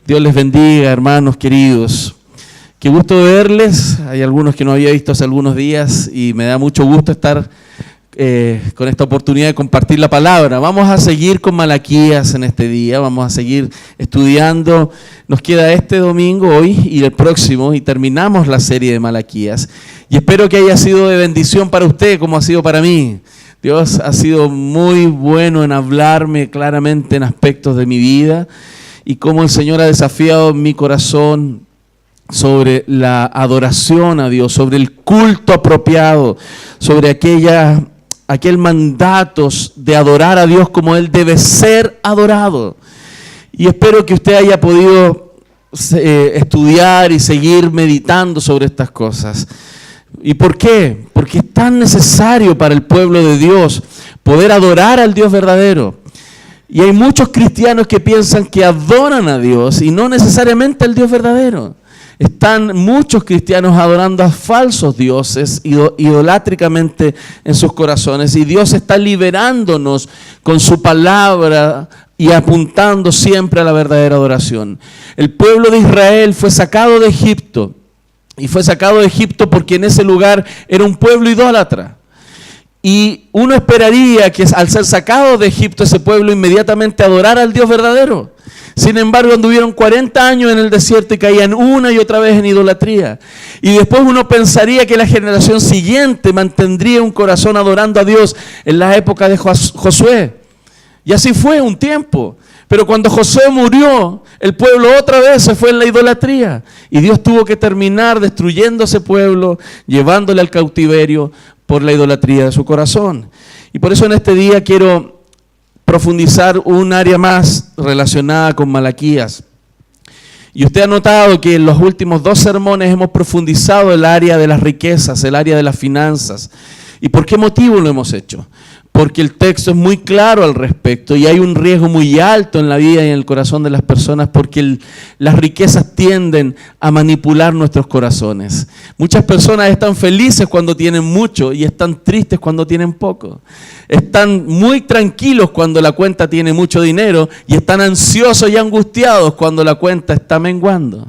Dios les bendiga, hermanos queridos. Qué gusto verles. Hay algunos que no había visto hace algunos días y me da mucho gusto estar con esta oportunidad de compartir la palabra. Vamos a seguir con Malaquías en este día, vamos a seguir estudiando. Nos queda este domingo, hoy y el próximo, y terminamos la serie de Malaquías. Y espero que haya sido de bendición para usted como ha sido para mí. Dios ha sido muy bueno en hablarme claramente en aspectos de mi vida y cómo el Señor ha desafiado mi corazón sobre la adoración a Dios, sobre el culto apropiado, sobre aquel mandato de adorar a Dios como Él debe ser adorado. Y espero que usted haya podido estudiar y seguir meditando sobre estas cosas. ¿Y por qué? Porque es tan necesario para el pueblo de Dios poder adorar al Dios verdadero. Y hay muchos cristianos que piensan que adoran a Dios y no necesariamente al Dios verdadero. Están muchos cristianos adorando a falsos dioses idolátricamente en sus corazones, y Dios está liberándonos con su palabra y apuntando siempre a la verdadera adoración. El pueblo de Israel fue sacado de Egipto, y fue sacado de Egipto porque en ese lugar era un pueblo idólatra. Y uno esperaría que al ser sacado de Egipto ese pueblo inmediatamente adorara al Dios verdadero. Sin embargo, anduvieron 40 años en el desierto y caían una y otra vez en idolatría. Y después uno pensaría que la generación siguiente mantendría un corazón adorando a Dios en la época de Josué. Y así fue un tiempo. Pero cuando Josué murió, el pueblo otra vez se fue en la idolatría. Y Dios tuvo que terminar destruyendo ese pueblo, llevándole al cautiverio por la idolatría de su corazón. Y por eso en este día quiero profundizar un área más relacionada con Malaquías. Y usted ha notado que en los últimos 2 sermones hemos profundizado el área de las riquezas, el área de las finanzas. ¿Y por qué motivo lo hemos hecho? Porque el texto es muy claro al respecto y hay un riesgo muy alto en la vida y en el corazón de las personas porque las riquezas tienden a manipular nuestros corazones. Muchas personas están felices cuando tienen mucho y están tristes cuando tienen poco. Están muy tranquilos cuando la cuenta tiene mucho dinero y están ansiosos y angustiados cuando la cuenta está menguando.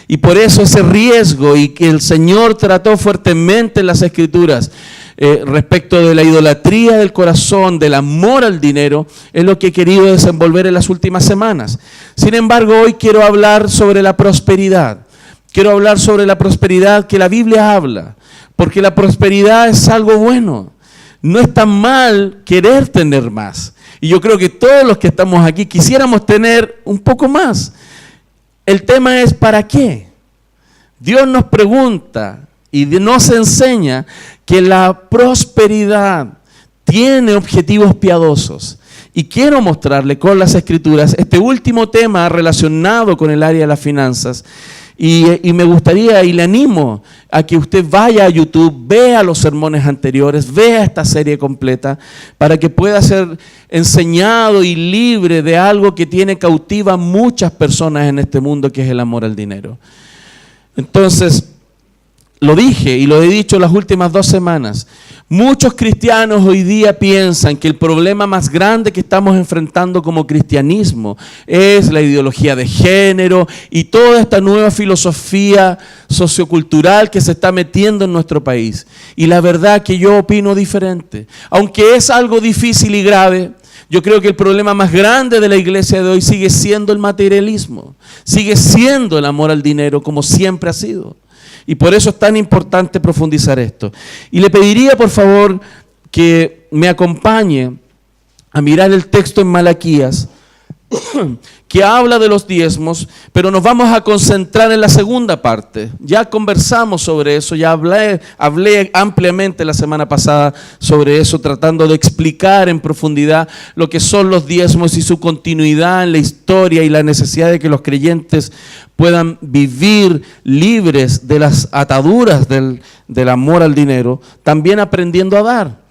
Y por eso ese riesgo, y que el Señor trató fuertemente en las Escrituras respecto de la idolatría del corazón, del amor al dinero, es lo que he querido desenvolver en las últimas semanas. Sin embargo, hoy quiero hablar sobre la prosperidad. Quiero hablar sobre la prosperidad que la Biblia habla, porque la prosperidad es algo bueno. No es tan mal querer tener más. Y yo creo que todos los que estamos aquí quisiéramos tener un poco más. El tema es ¿para qué? Dios nos pregunta y nos enseña que la prosperidad tiene objetivos piadosos. Y quiero mostrarle con las Escrituras este último tema relacionado con el área de las finanzas. Y me gustaría y le animo a que usted vaya a YouTube, vea los sermones anteriores, vea esta serie completa, para que pueda ser enseñado y libre de algo que tiene cautiva a muchas personas en este mundo, que es el amor al dinero. Entonces, lo dije y lo he dicho las últimas 2 semanas. Muchos cristianos hoy día piensan que el problema más grande que estamos enfrentando como cristianismo es la ideología de género y toda esta nueva filosofía sociocultural que se está metiendo en nuestro país. Y la verdad que yo opino diferente. Aunque es algo difícil y grave, yo creo que el problema más grande de la iglesia de hoy sigue siendo el materialismo. Sigue siendo el amor al dinero como siempre ha sido. Y por eso es tan importante profundizar esto. Y le pediría, por favor, que me acompañe a mirar el texto en Malaquías, que habla de los diezmos, pero nos vamos a concentrar en la segunda parte. Ya conversamos sobre eso, ya hablé ampliamente la semana pasada sobre eso, tratando de explicar en profundidad lo que son los diezmos y su continuidad en la historia y la necesidad de que los creyentes puedan vivir libres de las ataduras del amor al dinero, también aprendiendo a dar.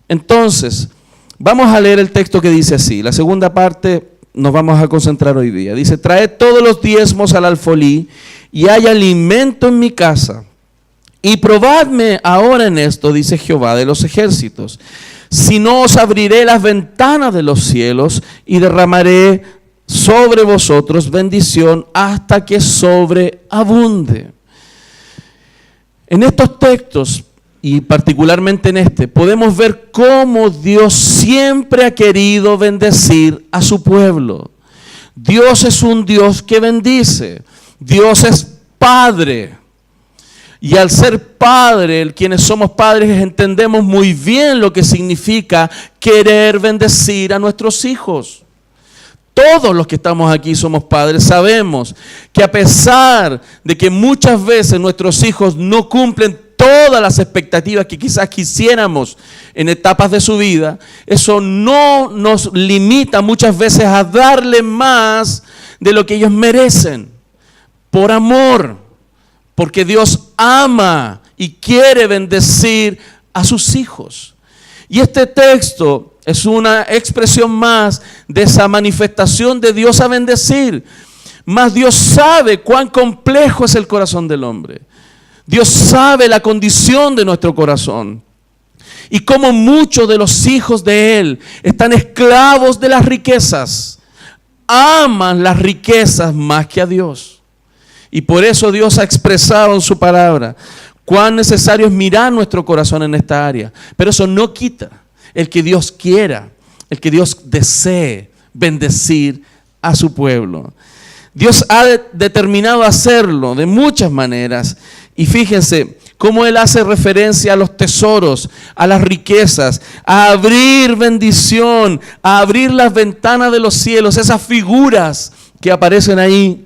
Entonces, vamos a leer el texto que dice así, la segunda parte. Nos vamos a concentrar hoy día. Dice: traed todos los diezmos al alfolí y hay alimento en mi casa. Y probadme ahora en esto, dice Jehová de los ejércitos, si no os abriré las ventanas de los cielos y derramaré sobre vosotros bendición hasta que sobreabunde. En estos textos, y particularmente en este, podemos ver cómo Dios siempre ha querido bendecir a su pueblo. Dios es un Dios que bendice. Dios es Padre. Y al ser Padre, quienes somos padres entendemos muy bien lo que significa querer bendecir a nuestros hijos. Todos los que estamos aquí somos padres, sabemos que a pesar de que muchas veces nuestros hijos no cumplen todas las expectativas que quizás quisiéramos en etapas de su vida, eso no nos limita muchas veces a darle más de lo que ellos merecen, por amor, porque Dios ama y quiere bendecir a sus hijos. Y este texto es una expresión más de esa manifestación de Dios a bendecir. Mas Dios sabe cuán complejo es el corazón del hombre. Dios sabe la condición de nuestro corazón. Y cómo muchos de los hijos de Él están esclavos de las riquezas. Aman las riquezas más que a Dios. Y por eso Dios ha expresado en su palabra cuán necesario es mirar nuestro corazón en esta área. Pero eso no quita el que Dios quiera, el que Dios desee bendecir a su pueblo. Dios ha determinado hacerlo de muchas maneras. Y fíjense cómo Él hace referencia a los tesoros, a las riquezas, a abrir bendición, a abrir las ventanas de los cielos. Esas figuras que aparecen ahí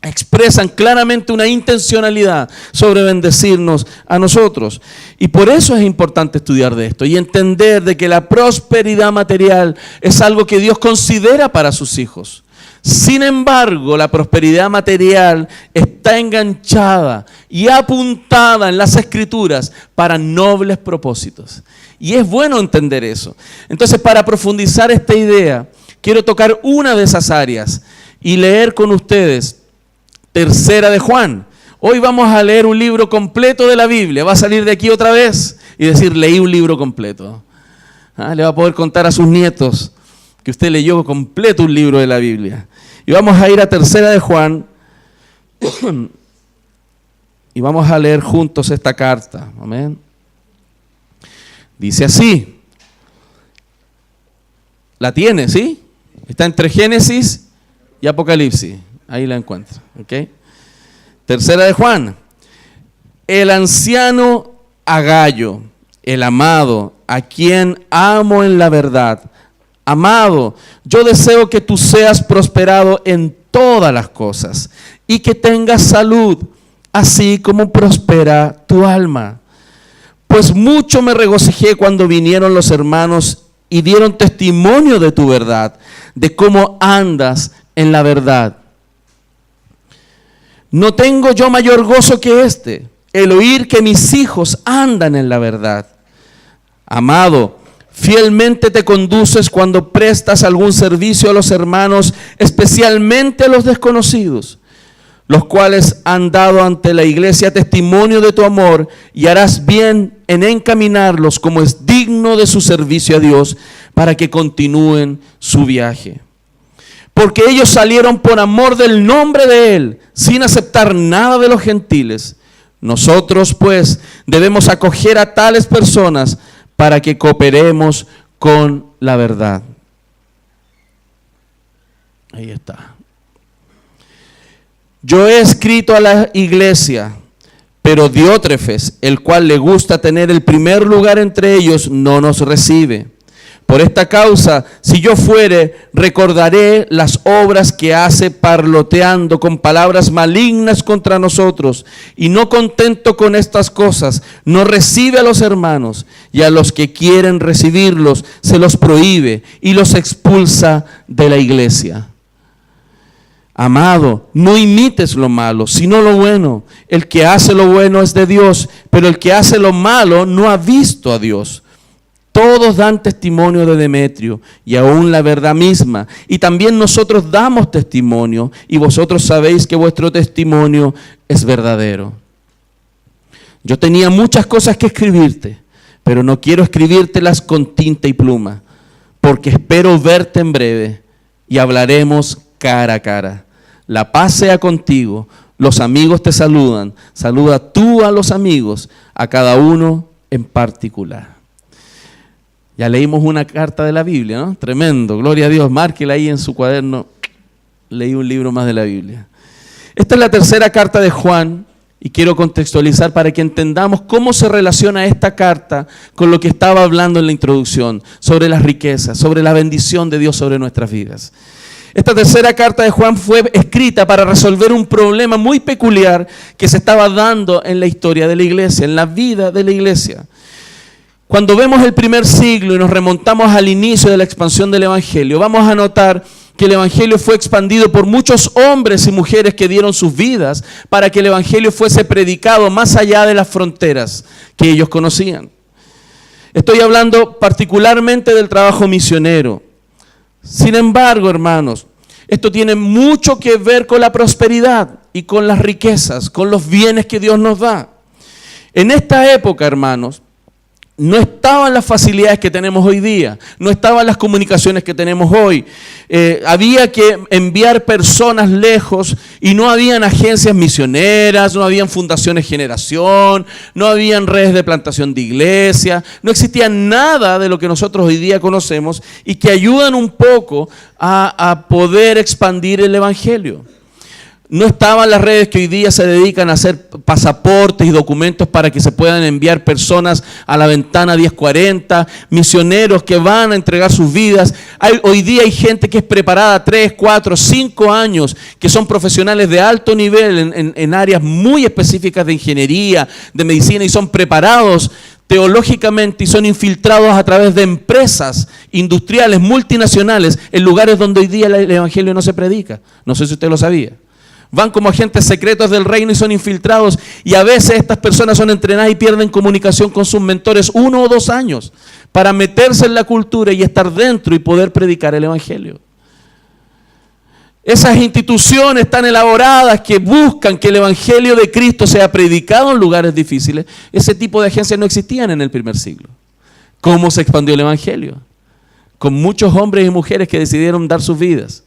expresan claramente una intencionalidad sobre bendecirnos a nosotros. Y por eso es importante estudiar de esto y entender de que la prosperidad material es algo que Dios considera para sus hijos. Sin embargo, la prosperidad material está enganchada y apuntada en las Escrituras para nobles propósitos. Y es bueno entender eso. Entonces, para profundizar esta idea, quiero tocar una de esas áreas y leer con ustedes Tercera de Juan. Hoy vamos a leer un libro completo de la Biblia. Va a salir de aquí otra vez y decir, leí un libro completo. Le va a poder contar a sus nietos que usted leyó completo un libro de la Biblia. Y vamos a ir a Tercera de Juan y vamos a leer juntos esta carta. Amén. Dice así. ¿La tiene, sí? Está entre Génesis y Apocalipsis. Ahí la encuentra. ¿Okay? Tercera de Juan. El anciano Agayo, el amado, a quien amo en la verdad. Amado, yo deseo que tú seas prosperado en todas las cosas y que tengas salud, así como prospera tu alma. Pues mucho me regocijé cuando vinieron los hermanos y dieron testimonio de tu verdad, de cómo andas en la verdad. No tengo yo mayor gozo que este, el oír que mis hijos andan en la verdad. Amado, fielmente te conduces cuando prestas algún servicio a los hermanos, especialmente a los desconocidos, los cuales han dado ante la iglesia testimonio de tu amor, y harás bien en encaminarlos como es digno de su servicio a Dios, para que continúen su viaje. Porque ellos salieron por amor del nombre de Él, sin aceptar nada de los gentiles. Nosotros, pues, debemos acoger a tales personas para que cooperemos con la verdad. Ahí está. Yo he escrito a la iglesia, pero Diótrefes, el cual le gusta tener el primer lugar entre ellos, no nos recibe. Por esta causa, si yo fuere, recordaré las obras que hace parloteando con palabras malignas contra nosotros, y no contento con estas cosas, no recibe a los hermanos, y a los que quieren recibirlos se los prohíbe y los expulsa de la iglesia. Amado, no imites lo malo, sino lo bueno. El que hace lo bueno es de Dios, pero el que hace lo malo no ha visto a Dios. Todos dan testimonio de Demetrio, y aún la verdad misma. Y también nosotros damos testimonio, y vosotros sabéis que vuestro testimonio es verdadero. Yo tenía muchas cosas que escribirte, pero no quiero escribírtelas con tinta y pluma, porque espero verte en breve, y hablaremos cara a cara. La paz sea contigo. Los amigos te saludan. Saluda tú a los amigos, a cada uno en particular. Ya leímos una carta de la Biblia, ¿no? Tremendo, gloria a Dios. Márquela ahí en su cuaderno. Leí un libro más de la Biblia. Esta es la tercera carta de Juan y quiero contextualizar para que entendamos cómo se relaciona esta carta con lo que estaba hablando en la introducción, sobre las riquezas, sobre la bendición de Dios sobre nuestras vidas. Esta tercera carta de Juan fue escrita para resolver un problema muy peculiar que se estaba dando en la historia de la iglesia, en la vida de la iglesia. Cuando vemos el primer siglo y nos remontamos al inicio de la expansión del Evangelio, vamos a notar que el Evangelio fue expandido por muchos hombres y mujeres que dieron sus vidas para que el Evangelio fuese predicado más allá de las fronteras que ellos conocían. Estoy hablando particularmente del trabajo misionero. Sin embargo, hermanos, esto tiene mucho que ver con la prosperidad y con las riquezas, con los bienes que Dios nos da. En esta época, hermanos, no estaban las facilidades que tenemos hoy día, no estaban las comunicaciones que tenemos hoy. Había que enviar personas lejos y no habían agencias misioneras, no habían fundaciones generación, no habían redes de plantación de iglesia, no existía nada de lo que nosotros hoy día conocemos y que ayudan un poco a poder expandir el Evangelio. No estaban las redes que hoy día se dedican a hacer pasaportes y documentos para que se puedan enviar personas a la ventana 1040, misioneros que van a entregar sus vidas. Hoy día hay gente que es preparada 3, 4, 5 años, que son profesionales de alto nivel en áreas muy específicas de ingeniería, de medicina, y son preparados teológicamente y son infiltrados a través de empresas industriales, multinacionales, en lugares donde hoy día el Evangelio no se predica. No sé si usted lo sabía. Van como agentes secretos del reino y son infiltrados, y a veces estas personas son entrenadas y pierden comunicación con sus mentores 1 o 2 años para meterse en la cultura y estar dentro y poder predicar el Evangelio. Esas instituciones tan elaboradas que buscan que el Evangelio de Cristo sea predicado en lugares difíciles, ese tipo de agencias no existían en el primer siglo. ¿Cómo se expandió el Evangelio? Con muchos hombres y mujeres que decidieron dar sus vidas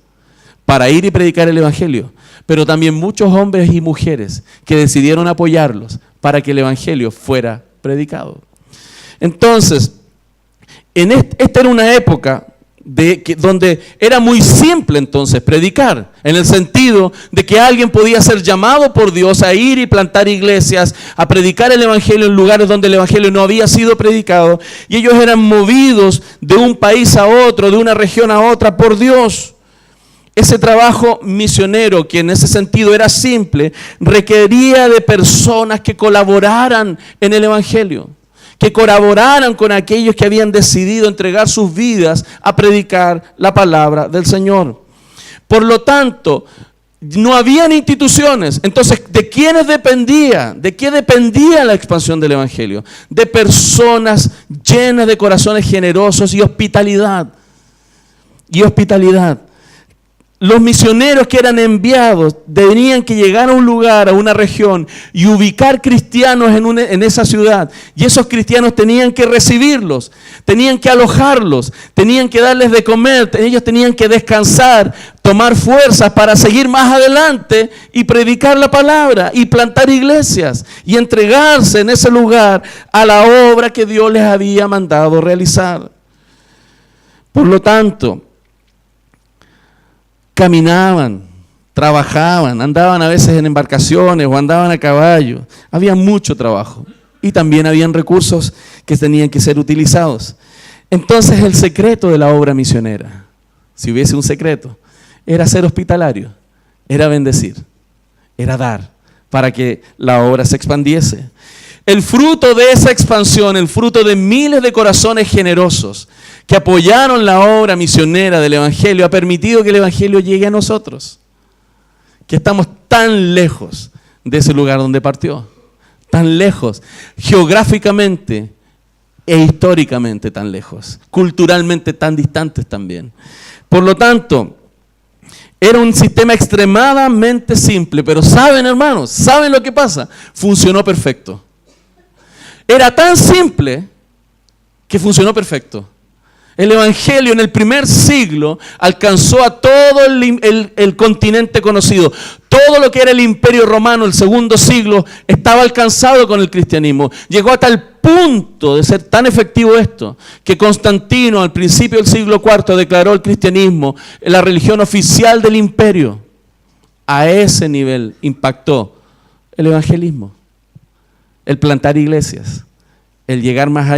para ir y predicar el Evangelio, pero también muchos hombres y mujeres que decidieron apoyarlos para que el Evangelio fuera predicado. Entonces, esta era una época donde era muy simple entonces predicar, en el sentido de que alguien podía ser llamado por Dios a ir y plantar iglesias, a predicar el Evangelio en lugares donde el Evangelio no había sido predicado, y ellos eran movidos de un país a otro, de una región a otra por Dios. Ese trabajo misionero, que en ese sentido era simple, requería de personas que colaboraran en el Evangelio, que colaboraran con aquellos que habían decidido entregar sus vidas a predicar la palabra del Señor. Por lo tanto, no habían instituciones. Entonces, ¿de quiénes dependía? ¿De qué dependía la expansión del Evangelio? De personas llenas de corazones generosos y hospitalidad. Los misioneros que eran enviados tenían que llegar a un lugar, a una región, y ubicar cristianos en esa ciudad. Y esos cristianos tenían que recibirlos, tenían que alojarlos, tenían que darles de comer, ellos tenían que descansar, tomar fuerzas para seguir más adelante y predicar la palabra y plantar iglesias y entregarse en ese lugar a la obra que Dios les había mandado realizar. Por lo tanto, caminaban, trabajaban, andaban a veces en embarcaciones o andaban a caballo. Había mucho trabajo y también habían recursos que tenían que ser utilizados. Entonces el secreto de la obra misionera, si hubiese un secreto, era ser hospitalario, era bendecir, era dar para que la obra se expandiese. El fruto de esa expansión, el fruto de miles de corazones generosos que apoyaron la obra misionera del Evangelio, ha permitido que el Evangelio llegue a nosotros, que estamos tan lejos de ese lugar donde partió, tan lejos, geográficamente e históricamente tan lejos, culturalmente tan distantes también. Por lo tanto, era un sistema extremadamente simple, pero ¿saben, hermanos? ¿Saben lo que pasa? Funcionó perfecto. Era tan simple que funcionó perfecto. El evangelio en el primer siglo alcanzó a todo el continente conocido. Todo lo que era el imperio romano, el segundo siglo, estaba alcanzado con el cristianismo. Llegó a tal punto de ser tan efectivo esto, que Constantino al principio del siglo IV declaró el cristianismo la religión oficial del imperio. A ese nivel impactó el evangelismo, el plantar iglesias, el llegar más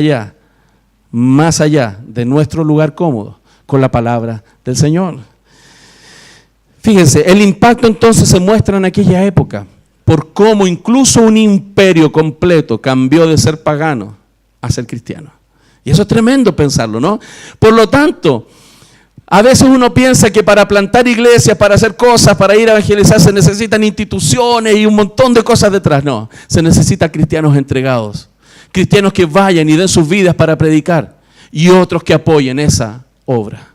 allá de nuestro lugar cómodo, con la palabra del Señor. Fíjense, el impacto entonces se muestra en aquella época, por cómo incluso un imperio completo cambió de ser pagano a ser cristiano. Y eso es tremendo pensarlo, ¿no? Por lo tanto, a veces uno piensa que para plantar iglesias, para hacer cosas, para ir a evangelizar, se necesitan instituciones y un montón de cosas detrás. No, se necesitan cristianos entregados. Cristianos que vayan y den sus vidas para predicar y otros que apoyen esa obra.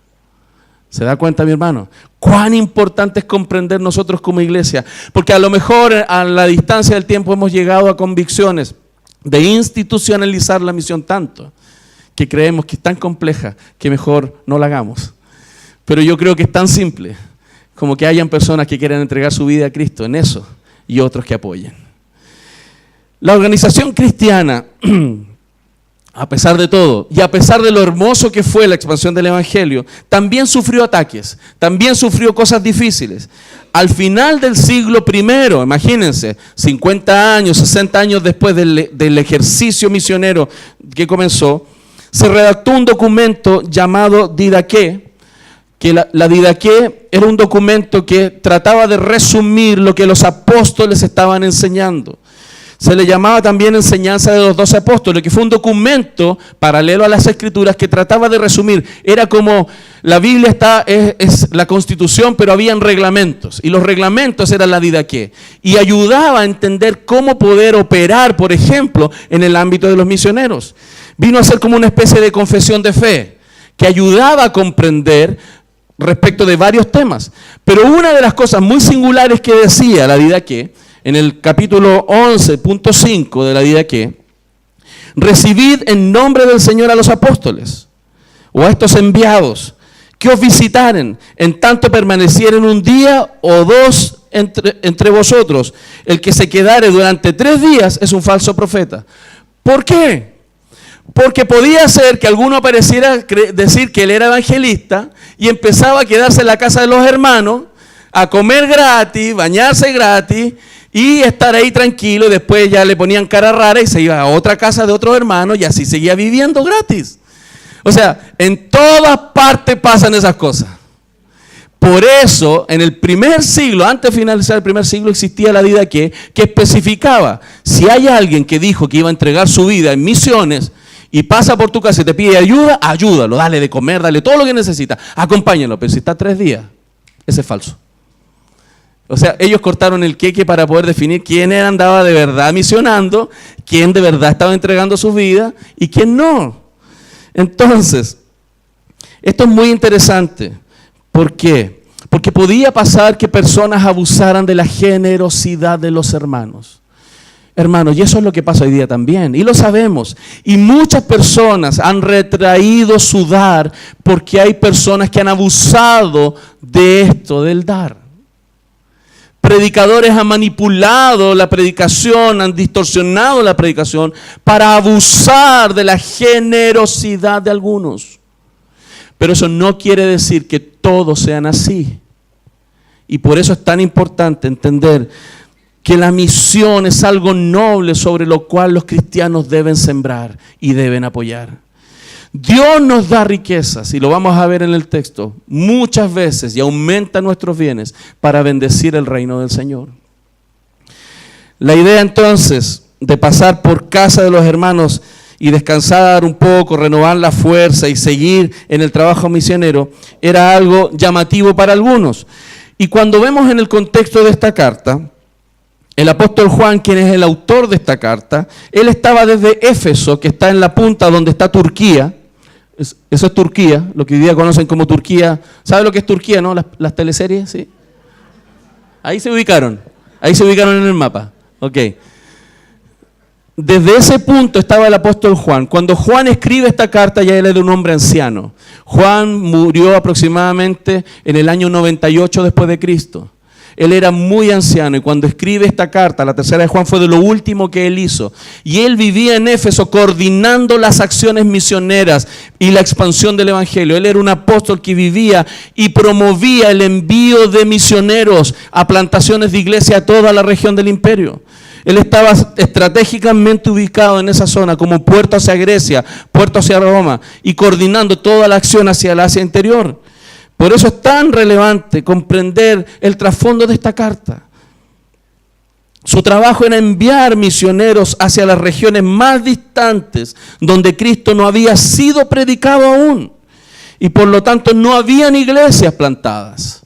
¿Se da cuenta, mi hermano? Cuán importante es comprender nosotros como iglesia, porque a lo mejor a la distancia del tiempo hemos llegado a convicciones de institucionalizar la misión tanto que creemos que es tan compleja que mejor no la hagamos. Pero yo creo que es tan simple como que hayan personas que quieran entregar su vida a Cristo en eso y otros que apoyen. La organización cristiana, a pesar de todo, y a pesar de lo hermoso que fue la expansión del evangelio, también sufrió ataques, también sufrió cosas difíciles. Al final del siglo I, imagínense, 50 años, 60 años después del ejercicio misionero que comenzó, se redactó un documento llamado Didaqué, que la Didaqué era un documento que trataba de resumir lo que los apóstoles estaban enseñando. Se le llamaba también enseñanza de los 12 apóstoles, que fue un documento paralelo a las escrituras que trataba de resumir. Era como la Biblia es la Constitución, pero habían reglamentos. Y los reglamentos eran la Didaqué. Y ayudaba a entender cómo poder operar, por ejemplo, en el ámbito de los misioneros. Vino a ser como una especie de confesión de fe, que ayudaba a comprender respecto de varios temas. Pero una de las cosas muy singulares que decía la Didaqué, en el capítulo 11.5 de la Didaqué, recibid en nombre del Señor a los apóstoles, o a estos enviados, que os visitaren, en tanto permanecieren un día o dos entre vosotros. El que se quedare durante 3 días es un falso profeta. ¿Por qué? Porque podía ser que alguno pareciera decir que él era evangelista y empezaba a quedarse en la casa de los hermanos, a comer gratis, bañarse gratis, y estar ahí tranquilo, y después ya le ponían cara rara y se iba a otra casa de otros hermanos y así seguía viviendo gratis. O sea, en todas partes pasan esas cosas. Por eso, en el primer siglo, antes de finalizar el primer siglo, existía la Didaqué que especificaba, si hay alguien que dijo que iba a entregar su vida en misiones y pasa por tu casa y te pide ayuda, ayúdalo, dale de comer, dale todo lo que necesita, acompáñalo, pero si está 3 días, ese es falso. O sea, ellos cortaron el queque para poder definir quién andaba de verdad misionando, quién de verdad estaba entregando su vida y quién no. Entonces, esto es muy interesante. ¿Por qué? Porque podía pasar que personas abusaran de la generosidad de los hermanos. Hermanos, y eso es lo que pasa hoy día también, y lo sabemos. Y muchas personas han retraído su dar porque hay personas que han abusado de esto, del dar. Predicadores han manipulado la predicación, han distorsionado la predicación para abusar de la generosidad de algunos. Pero eso no quiere decir que todos sean así. Y por eso es tan importante entender que la misión es algo noble sobre lo cual los cristianos deben sembrar y deben apoyar. Dios nos da riquezas, y lo vamos a ver en el texto, muchas veces, y aumenta nuestros bienes para bendecir el reino del Señor. La idea entonces de pasar por casa de los hermanos y descansar un poco, renovar la fuerza y seguir en el trabajo misionero era algo llamativo para algunos. Y cuando vemos en el contexto de esta carta, el apóstol Juan, quien es el autor de esta carta, él estaba desde Éfeso, que está en la punta donde está Turquía. Eso es Turquía, lo que hoy día conocen como Turquía. ¿Sabe lo que es Turquía, no? Las teleseries, ¿sí? Ahí se ubicaron en el mapa. Ok. desde ese punto estaba el apóstol Juan. Cuando Juan escribe esta carta, ya él era un hombre anciano. Juan murió aproximadamente en el año 98 después de Cristo. Él era muy anciano y cuando escribe esta carta, la tercera de Juan, fue de lo último que él hizo. Y él vivía en Éfeso coordinando las acciones misioneras y la expansión del evangelio. Él era un apóstol que vivía y promovía el envío de misioneros a plantaciones de iglesia a toda la región del imperio. Él estaba estratégicamente ubicado en esa zona como puerto hacia Grecia, puerto hacia Roma y coordinando toda la acción hacia el Asia interior. Por eso es tan relevante comprender el trasfondo de esta carta. Su trabajo era enviar misioneros hacia las regiones más distantes donde Cristo no había sido predicado aún y por lo tanto no habían iglesias plantadas.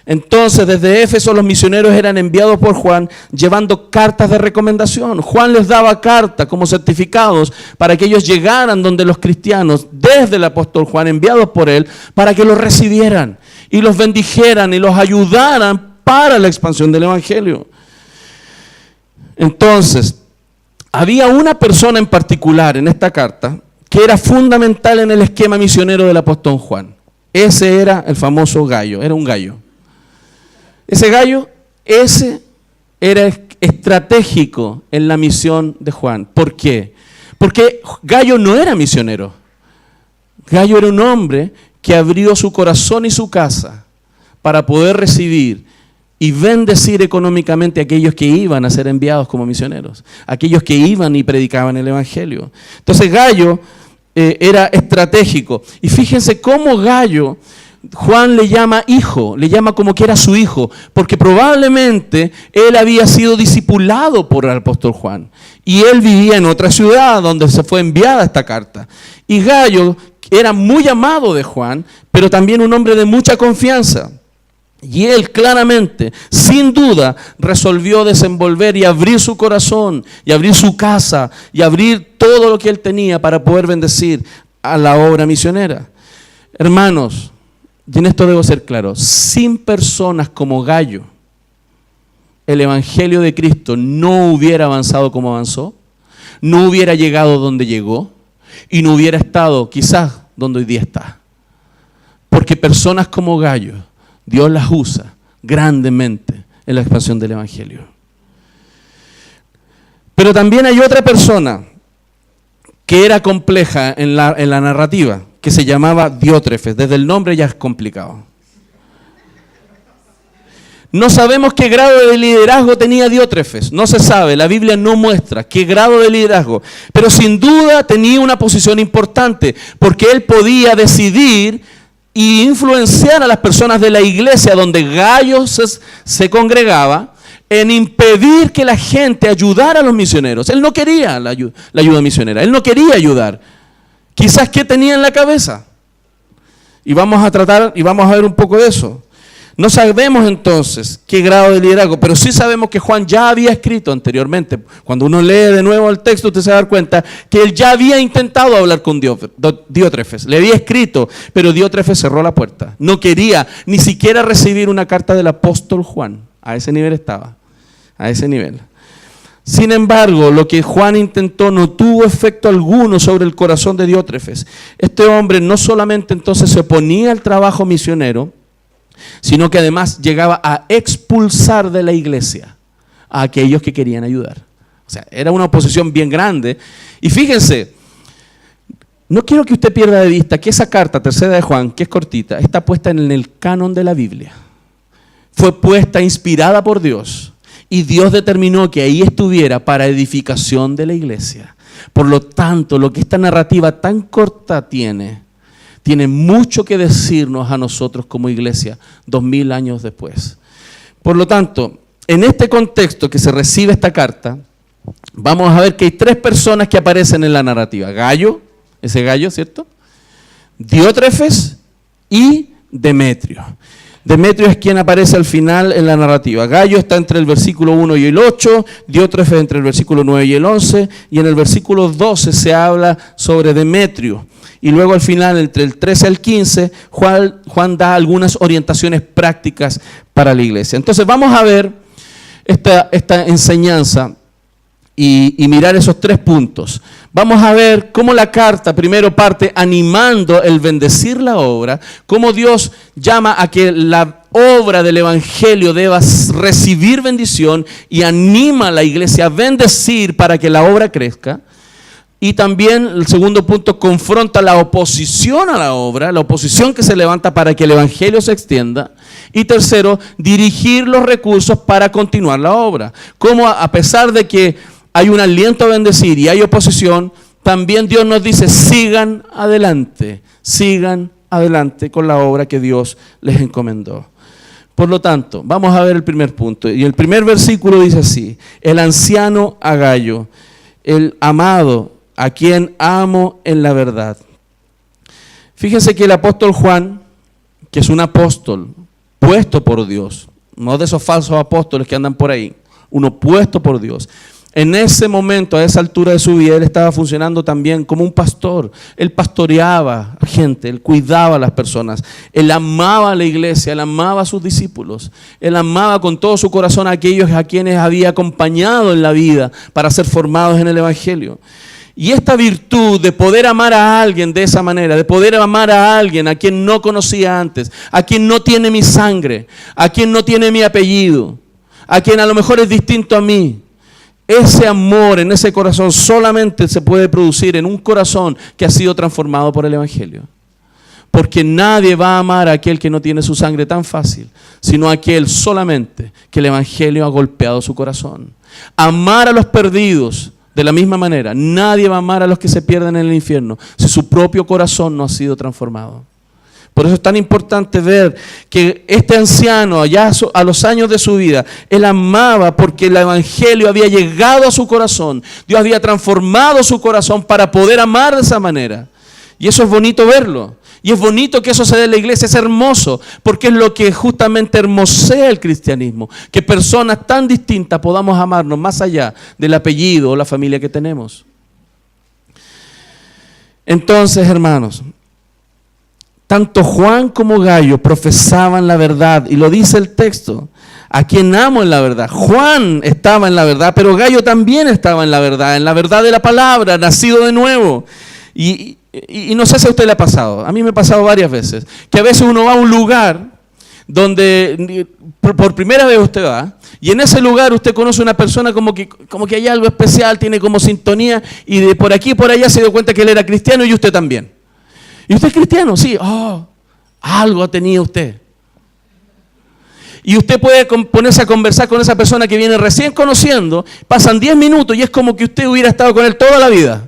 Entonces, desde Éfeso los misioneros eran enviados por Juan llevando cartas de recomendación. Juan les daba cartas como certificados para que ellos llegaran donde los cristianos, desde el apóstol Juan, enviados por él, para que los recibieran y los bendijeran y los ayudaran para la expansión del evangelio. Entonces, había una persona en particular en esta carta que era fundamental en el esquema misionero del apóstol Juan. Ese era el famoso Gayo, era un Gayo. Ese Gayo, ese era estratégico en la misión de Juan. ¿Por qué? Porque Gayo no era misionero. Gayo era un hombre que abrió su corazón y su casa para poder recibir y bendecir económicamente a aquellos que iban a ser enviados como misioneros, aquellos que iban y predicaban el evangelio. Entonces Gayo era estratégico. Y fíjense cómo Gayo, Juan le llama hijo, le llama como que era su hijo, porque probablemente él había sido discipulado por el apóstol Juan. Y él vivía en otra ciudad donde se fue enviada esta carta. Y Gayo era muy amado de Juan, pero también un hombre de mucha confianza. Y él claramente, sin duda, resolvió desenvolver y abrir su corazón, y abrir su casa, y abrir todo lo que él tenía para poder bendecir a la obra misionera. Hermanos, y en esto debo ser claro, sin personas como Gayo, el evangelio de Cristo no hubiera avanzado como avanzó, no hubiera llegado donde llegó, y no hubiera estado quizás donde hoy día está. Porque personas como Gayo, Dios las usa grandemente en la expansión del evangelio. Pero también hay otra persona que era compleja en la narrativa, que se llamaba Diótrefes. Desde el nombre ya es complicado. No sabemos qué grado de liderazgo tenía Diótrefes, no se sabe, la Biblia no muestra qué grado de liderazgo, pero sin duda tenía una posición importante, porque él podía decidir y influenciar a las personas de la iglesia donde Gayo se congregaba en impedir que la gente ayudara a los misioneros. Él no quería la ayuda misionera, él no quería ayudar. Quizás qué tenía en la cabeza. Y vamos a tratar y vamos a ver un poco de eso. No sabemos entonces qué grado de liderazgo, pero sí sabemos que Juan ya había escrito anteriormente. Cuando uno lee de nuevo el texto, usted se va a dar cuenta que él ya había intentado hablar con Diótrefes. Le había escrito, pero Diótrefes cerró la puerta. No quería ni siquiera recibir una carta del apóstol Juan. A ese nivel estaba, a ese nivel. Sin embargo, lo que Juan intentó no tuvo efecto alguno sobre el corazón de Diótrefes. Este hombre no solamente entonces se oponía al trabajo misionero, sino que además llegaba a expulsar de la iglesia a aquellos que querían ayudar. O sea, era una oposición bien grande. Y fíjense, no quiero que usted pierda de vista que esa carta, tercera de Juan, que es cortita, está puesta en el canon de la Biblia. Fue puesta, inspirada por Dios. Y Dios determinó que ahí estuviera para edificación de la iglesia. Por lo tanto, lo que esta narrativa tan corta tiene mucho que decirnos a nosotros como iglesia 2000 años después. Por lo tanto, en este contexto que se recibe esta carta, vamos a ver que hay tres personas que aparecen en la narrativa. Gayo, ese Gayo, ¿cierto? Diótrefes y Demetrio. Demetrio es quien aparece al final en la narrativa. Gayo está entre el versículo 1 y el 8, Diótrefes entre el versículo 9 y el 11, y en el versículo 12 se habla sobre Demetrio. Y luego al final, entre el 13 al 15, Juan da algunas orientaciones prácticas para la iglesia. Entonces vamos a ver esta enseñanza y mirar esos 3 puntos. Vamos a ver cómo la carta primero parte animando el bendecir la obra, cómo Dios llama a que la obra del evangelio deba recibir bendición y anima a la iglesia a bendecir para que la obra crezca. Y también el segundo punto confronta la oposición a la obra, la oposición que se levanta para que el evangelio se extienda. Y tercero, dirigir los recursos para continuar la obra. Como a pesar de que hay un aliento a bendecir y hay oposición, también Dios nos dice, sigan adelante con la obra que Dios les encomendó. Por lo tanto, vamos a ver el primer punto. Y el primer versículo dice así: el anciano a Gayo, el amado, a quien amo en la verdad. Fíjense que el apóstol Juan, que es un apóstol puesto por Dios, no de esos falsos apóstoles que andan por ahí, uno puesto por Dios. En ese momento, a esa altura de su vida, él estaba funcionando también como un pastor. Él pastoreaba a gente, él cuidaba a las personas, él amaba a la iglesia, él amaba a sus discípulos, él amaba con todo su corazón a aquellos a quienes había acompañado en la vida para ser formados en el evangelio. Y esta virtud de poder amar a alguien de esa manera, de poder amar a alguien a quien no conocía antes, a quien no tiene mi sangre, a quien no tiene mi apellido, a quien a lo mejor es distinto a mí, ese amor en ese corazón solamente se puede producir en un corazón que ha sido transformado por el evangelio. Porque nadie va a amar a aquel que no tiene su sangre tan fácil, sino a aquel solamente que el evangelio ha golpeado su corazón. Amar a los perdidos de la misma manera. Nadie va a amar a los que se pierden en el infierno si su propio corazón no ha sido transformado. Por eso es tan importante ver que este anciano, allá a los años de su vida, él amaba porque el evangelio había llegado a su corazón. Dios había transformado su corazón para poder amar de esa manera. Y eso es bonito verlo. Y es bonito que eso se dé en la iglesia, es hermoso, porque es lo que justamente hermosea el cristianismo. Que personas tan distintas podamos amarnos más allá del apellido o la familia que tenemos. Entonces, hermanos, tanto Juan como Gayo profesaban la verdad, y lo dice el texto, a quien amo en la verdad. Juan estaba en la verdad, pero Gayo también estaba en la verdad de la palabra, nacido de nuevo. Y no sé si a usted le ha pasado, a mí me ha pasado varias veces, que a veces uno va a un lugar donde por primera vez usted va, y en ese lugar usted conoce a una persona como que hay algo especial, tiene como sintonía, y de por aquí y por allá se dio cuenta que él era cristiano y usted también. ¿Y usted es cristiano? Sí. Algo ha tenido usted. Y usted puede ponerse a conversar con esa persona que viene recién conociendo, pasan 10 minutos y es como que usted hubiera estado con él toda la vida.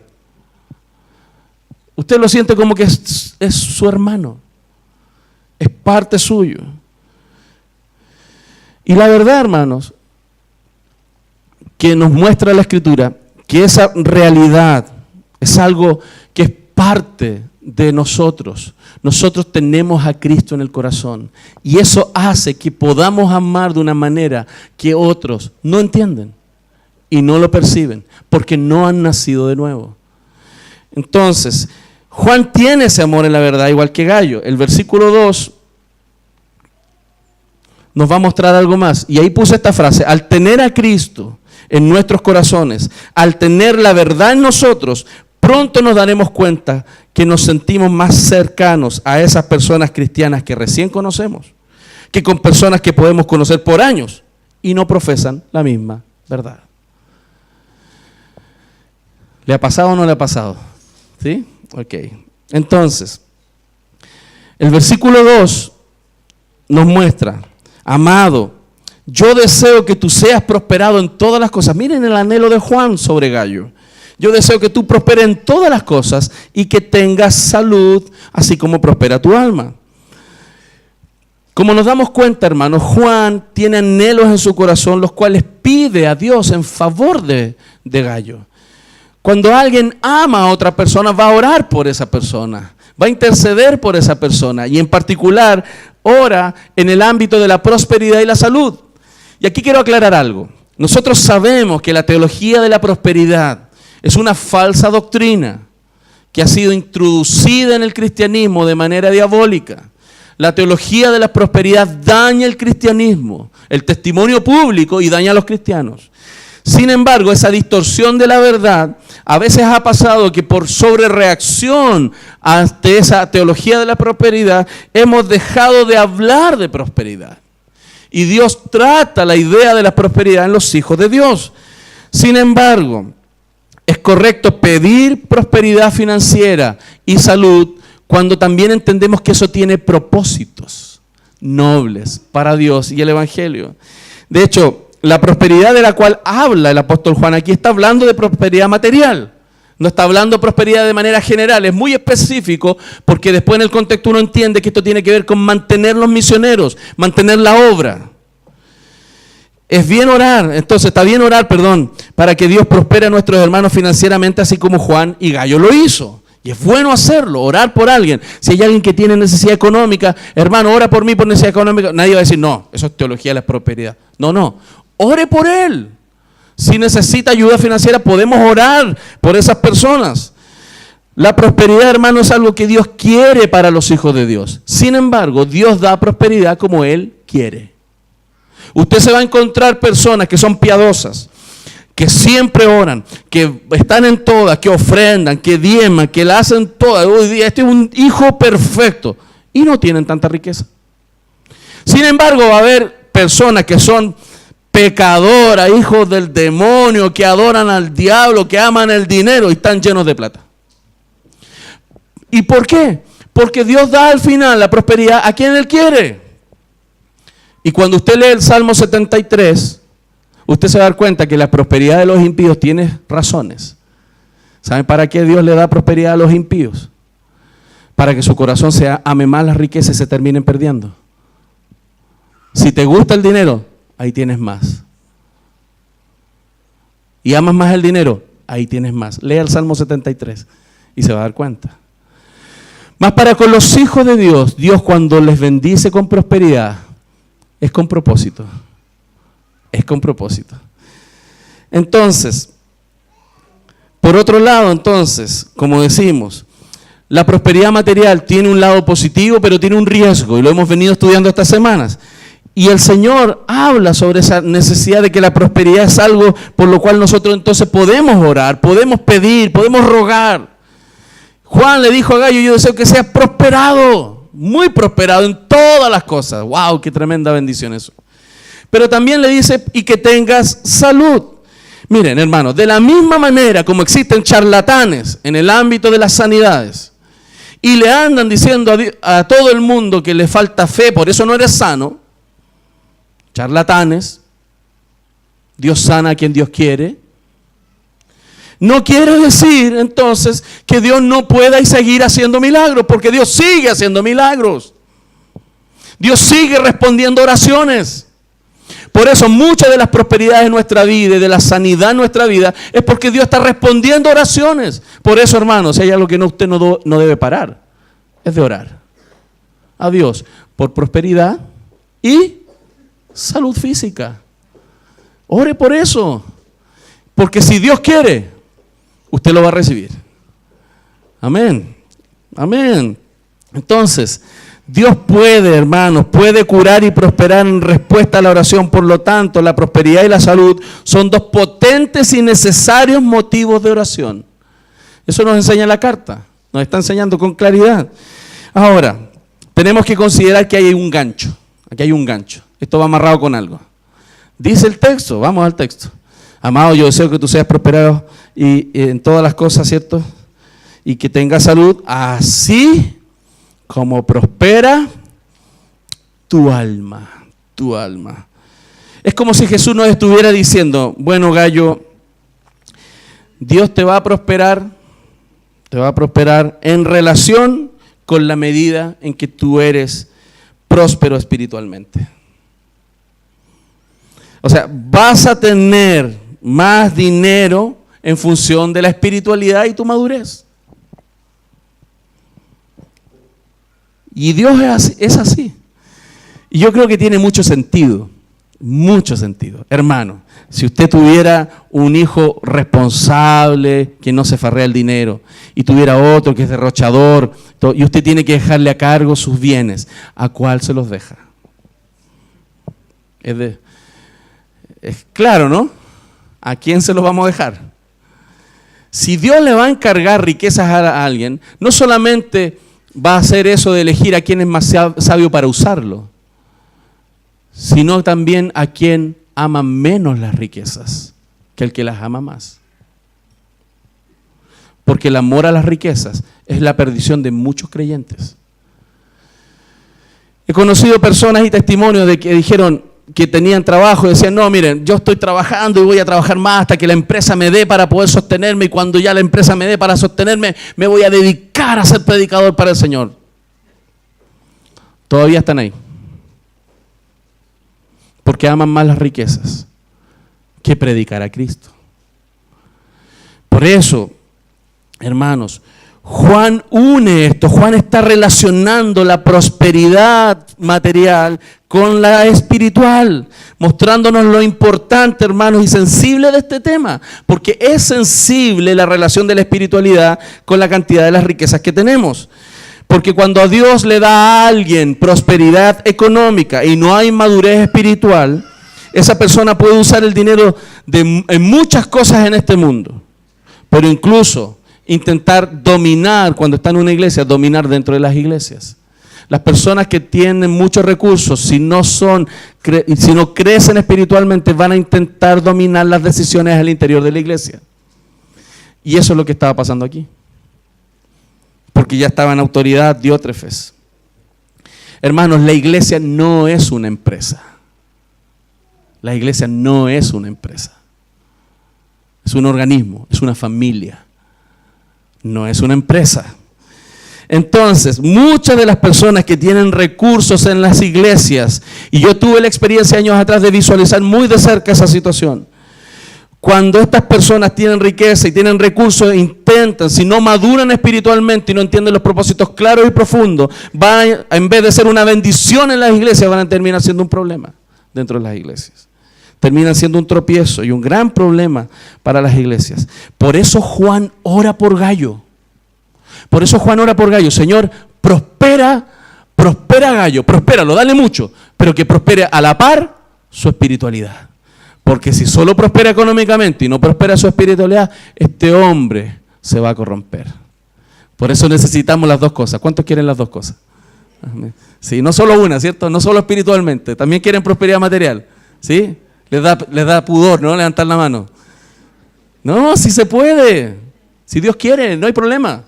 Usted lo siente como que es su hermano, es parte suyo. Y la verdad, hermanos, que nos muestra la Escritura, que esa realidad es algo que es parte de nosotros. Nosotros tenemos a Cristo en el corazón y eso hace que podamos amar de una manera que otros no entienden y no lo perciben porque no han nacido de nuevo. Entonces, Juan tiene ese amor en la verdad igual que Gayo. El versículo 2 nos va a mostrar algo más y ahí puse esta frase: al tener a Cristo en nuestros corazones, al tener la verdad en nosotros, pronto nos daremos cuenta que nos sentimos más cercanos a esas personas cristianas que recién conocemos, que con personas que podemos conocer por años y no profesan la misma verdad. ¿Le ha pasado o no le ha pasado? ¿Sí? Ok. Entonces, el versículo 2 nos muestra: amado, yo deseo que tú seas prosperado en todas las cosas. Miren el anhelo de Juan sobre Gayo. Yo deseo que tú prosperes en todas las cosas y que tengas salud, así como prospera tu alma. Como nos damos cuenta, hermanos, Juan tiene anhelos en su corazón, los cuales pide a Dios en favor de Gayo. Cuando alguien ama a otra persona, va a orar por esa persona, va a interceder por esa persona y en particular ora en el ámbito de la prosperidad y la salud. Y aquí quiero aclarar algo. Nosotros sabemos que la teología de la prosperidad es una falsa doctrina que ha sido introducida en el cristianismo de manera diabólica. La teología de la prosperidad daña el cristianismo, el testimonio público y daña a los cristianos. Sin embargo, esa distorsión de la verdad a veces ha pasado que por sobrereacción ante esa teología de la prosperidad hemos dejado de hablar de prosperidad. Y Dios trata la idea de la prosperidad en los hijos de Dios. Sin embargo, es correcto pedir prosperidad financiera y salud cuando también entendemos que eso tiene propósitos nobles para Dios y el Evangelio. De hecho, la prosperidad de la cual habla el apóstol Juan aquí está hablando de prosperidad material. No está hablando de prosperidad de manera general, es muy específico porque después en el contexto uno entiende que esto tiene que ver con mantener los misioneros, mantener la obra. Es bien orar, entonces está bien orar, para que Dios prospere a nuestros hermanos financieramente así como Juan y Gallo lo hizo. Y es bueno hacerlo, orar por alguien. Si hay alguien que tiene necesidad económica, hermano, ora por mí por necesidad económica. Nadie va a decir, no, eso es teología de la prosperidad. No, ore por él. Si necesita ayuda financiera, podemos orar por esas personas. La prosperidad, hermano, es algo que Dios quiere para los hijos de Dios. Sin embargo, Dios da prosperidad como Él quiere. Usted se va a encontrar personas que son piadosas, que siempre oran, que están en todas, que ofrendan, que diezman, que la hacen todas. Hoy día este es un hijo perfecto y no tienen tanta riqueza. Sin embargo, va a haber personas que son pecadoras, hijos del demonio, que adoran al diablo, que aman el dinero y están llenos de plata. ¿Y por qué? Porque Dios da al final la prosperidad a quien Él quiere. Y cuando usted lee el Salmo 73, usted se va a dar cuenta que la prosperidad de los impíos tiene razones. ¿Saben para qué Dios le da prosperidad a los impíos? Para que su corazón se ame más las riquezas y se terminen perdiendo. Si te gusta el dinero, ahí tienes más. Y amas más el dinero, ahí tienes más. Lea el Salmo 73 y se va a dar cuenta. Más para con los hijos de Dios, Dios cuando les bendice con prosperidad, es con propósito. Es con propósito. Entonces, por otro lado, como decimos, la prosperidad material tiene un lado positivo, pero tiene un riesgo, y lo hemos venido estudiando estas semanas. Y el Señor habla sobre esa necesidad de que la prosperidad es algo por lo cual nosotros entonces podemos orar, podemos pedir, podemos rogar. Juan le dijo a Gallo, yo deseo que seas prosperado, muy prosperado en todas las cosas. ¡Wow! ¡Qué tremenda bendición eso! Pero también le dice, y que tengas salud. Miren, hermanos, de la misma manera como existen charlatanes en el ámbito de las sanidades, y le andan diciendo a todo el mundo que le falta fe, por eso no eres sano, charlatanes, Dios sana a quien Dios quiere. No quiere decir entonces que Dios no pueda seguir haciendo milagros, porque Dios sigue haciendo milagros. Dios sigue respondiendo oraciones. Por eso muchas de las prosperidades de nuestra vida y de la sanidad en nuestra vida es porque Dios está respondiendo oraciones. Por eso, hermanos, si hay algo que usted no debe parar, es de orar a Dios por prosperidad y salud física. Ore por eso, porque si Dios quiere, usted lo va a recibir. Amén. Amén. Entonces, Dios puede, hermanos, puede curar y prosperar en respuesta a la oración. Por lo tanto, la prosperidad y la salud son dos potentes y necesarios motivos de oración. Eso nos enseña la carta. Nos está enseñando con claridad. Ahora, tenemos que considerar que hay un gancho. Aquí hay un gancho. Esto va amarrado con algo. Dice el texto, vamos al texto. Amado, yo deseo que tú seas prosperado y en todas las cosas, ¿cierto? Y que tengas salud, así como prospera tu alma, tu alma. Es como si Jesús nos estuviera diciendo, bueno, Gallo, Dios te va a prosperar en relación con la medida en que tú eres próspero espiritualmente. O sea, vas a tener más dinero en función de la espiritualidad y tu madurez. Y Dios es así. Y yo creo que tiene mucho sentido. Mucho sentido. Hermano, si usted tuviera un hijo responsable, que no se farrea el dinero, y tuviera otro que es derrochador, y usted tiene que dejarle a cargo sus bienes, ¿a cuál se los deja? Es claro, ¿no? ¿a quién se lo vamos a dejar? Si Dios le va a encargar riquezas a alguien, no solamente va a hacer eso de elegir a quién es más sabio para usarlo, sino también a quien ama menos las riquezas que el que las ama más. Porque el amor a las riquezas es la perdición de muchos creyentes. He conocido personas y testimonios de que dijeron que tenían trabajo y decían, no, miren, yo estoy trabajando y voy a trabajar más hasta que la empresa me dé para poder sostenerme, y cuando ya la empresa me dé para sostenerme, me voy a dedicar a ser predicador para el Señor. Todavía están ahí. Porque aman más las riquezas que predicar a Cristo. Por eso, hermanos, Juan une esto. Juan está relacionando la prosperidad material con la espiritual, mostrándonos lo importante, hermanos, y sensible de este tema, porque es sensible la relación de la espiritualidad con la cantidad de las riquezas que tenemos. Porque cuando a Dios le da a alguien prosperidad económica y no hay madurez espiritual, esa persona puede usar el dinero en muchas cosas en este mundo, pero incluso intentar dominar, cuando está en una iglesia, dominar dentro de las iglesias. Las personas que tienen muchos recursos, si no crecen espiritualmente, van a intentar dominar las decisiones al interior de la iglesia. Y eso es lo que estaba pasando aquí. Porque ya estaba en autoridad Diótrefes. Hermanos, la iglesia no es una empresa. La iglesia no es una empresa. Es un organismo, es una familia. No es una empresa. Entonces, muchas de las personas que tienen recursos en las iglesias, y yo tuve la experiencia años atrás de visualizar muy de cerca esa situación. Cuando estas personas tienen riqueza y tienen recursos, intentan, si no maduran espiritualmente y no entienden los propósitos claros y profundos, en vez de ser una bendición en las iglesias, van a terminar siendo un problema dentro de las iglesias. Terminan siendo un tropiezo y un gran problema para las iglesias. Por eso Juan ora por Gallo. Por eso Juan ora por Gallo. Señor, prospera a Gallo, prospéralo, dale mucho, pero que prospere a la par su espiritualidad. Porque si solo prospera económicamente y no prospera su espiritualidad, este hombre se va a corromper. Por eso necesitamos las dos cosas. ¿Cuántos quieren las dos cosas? Sí, no solo una, ¿cierto? No solo espiritualmente, también quieren prosperidad material. ¿Sí? Les da pudor, ¿no? Levantar la mano. No, si se puede. Si Dios quiere, no hay problema.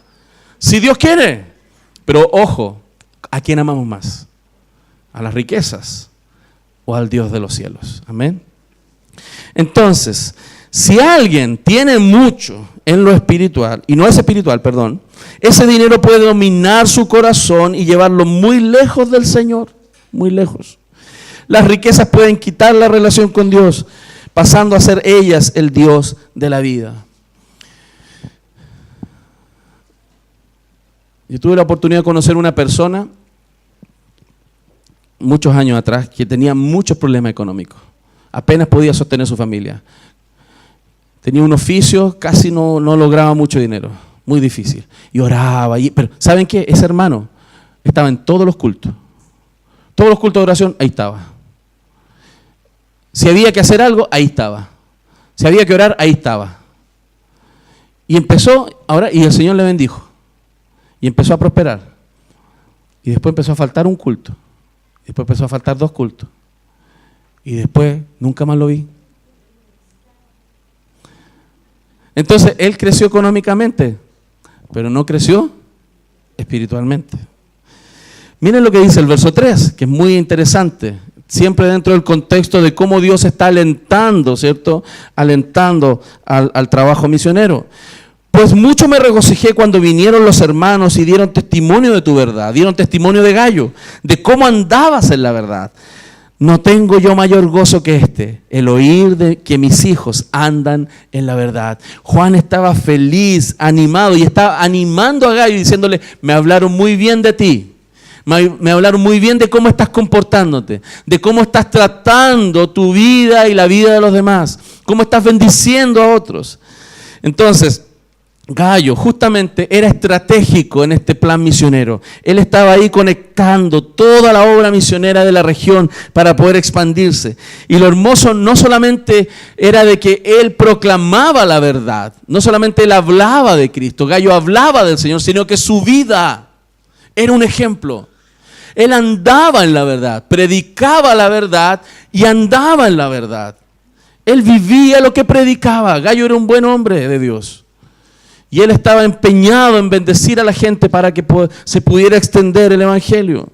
Si Dios quiere. Pero ojo, ¿a quién amamos más? ¿A las riquezas o al Dios de los cielos? Amén. Entonces, si alguien tiene mucho en lo espiritual, y no es espiritual, perdón, ese dinero puede dominar su corazón y llevarlo muy lejos del Señor, muy lejos. Las riquezas pueden quitar la relación con Dios, pasando a ser ellas el Dios de la vida. Yo tuve la oportunidad de conocer una persona, muchos años atrás, que tenía muchos problemas económicos. Apenas podía sostener su familia. Tenía un oficio, casi no lograba mucho dinero. Muy difícil. Y oraba. Pero ¿saben qué? Ese hermano estaba en todos los cultos. Todos los cultos de oración, ahí estaba. Si había que hacer algo, ahí estaba. Si había que orar, ahí estaba. Y empezó a orar y el Señor le bendijo. Y empezó a prosperar. Y después empezó a faltar un culto. Después empezó a faltar 2 cultos. Y después nunca más lo vi. Entonces, él creció económicamente, pero no creció espiritualmente. Miren lo que dice el verso 3, que es muy interesante. Siempre dentro del contexto de cómo Dios está alentando, ¿cierto? Alentando al trabajo misionero. Pues mucho me regocijé cuando vinieron los hermanos y dieron testimonio de tu verdad, dieron testimonio de Gallo, de cómo andabas en la verdad. No tengo yo mayor gozo que este, el oír de que mis hijos andan en la verdad. Juan estaba feliz, animado, y estaba animando a Gallo diciéndole, me hablaron muy bien de ti. Me hablaron muy bien de cómo estás comportándote, de cómo estás tratando tu vida y la vida de los demás, cómo estás bendiciendo a otros. Entonces, Gallo justamente era estratégico en este plan misionero. Él estaba ahí conectando toda la obra misionera de la región para poder expandirse. Y lo hermoso no solamente era de que él proclamaba la verdad, no solamente él hablaba de Cristo, Gallo hablaba del Señor, sino que su vida era un ejemplo. Él andaba en la verdad, predicaba la verdad y andaba en la verdad. Él vivía lo que predicaba. Gallo era un buen hombre de Dios. Y él estaba empeñado en bendecir a la gente para que se pudiera extender el evangelio.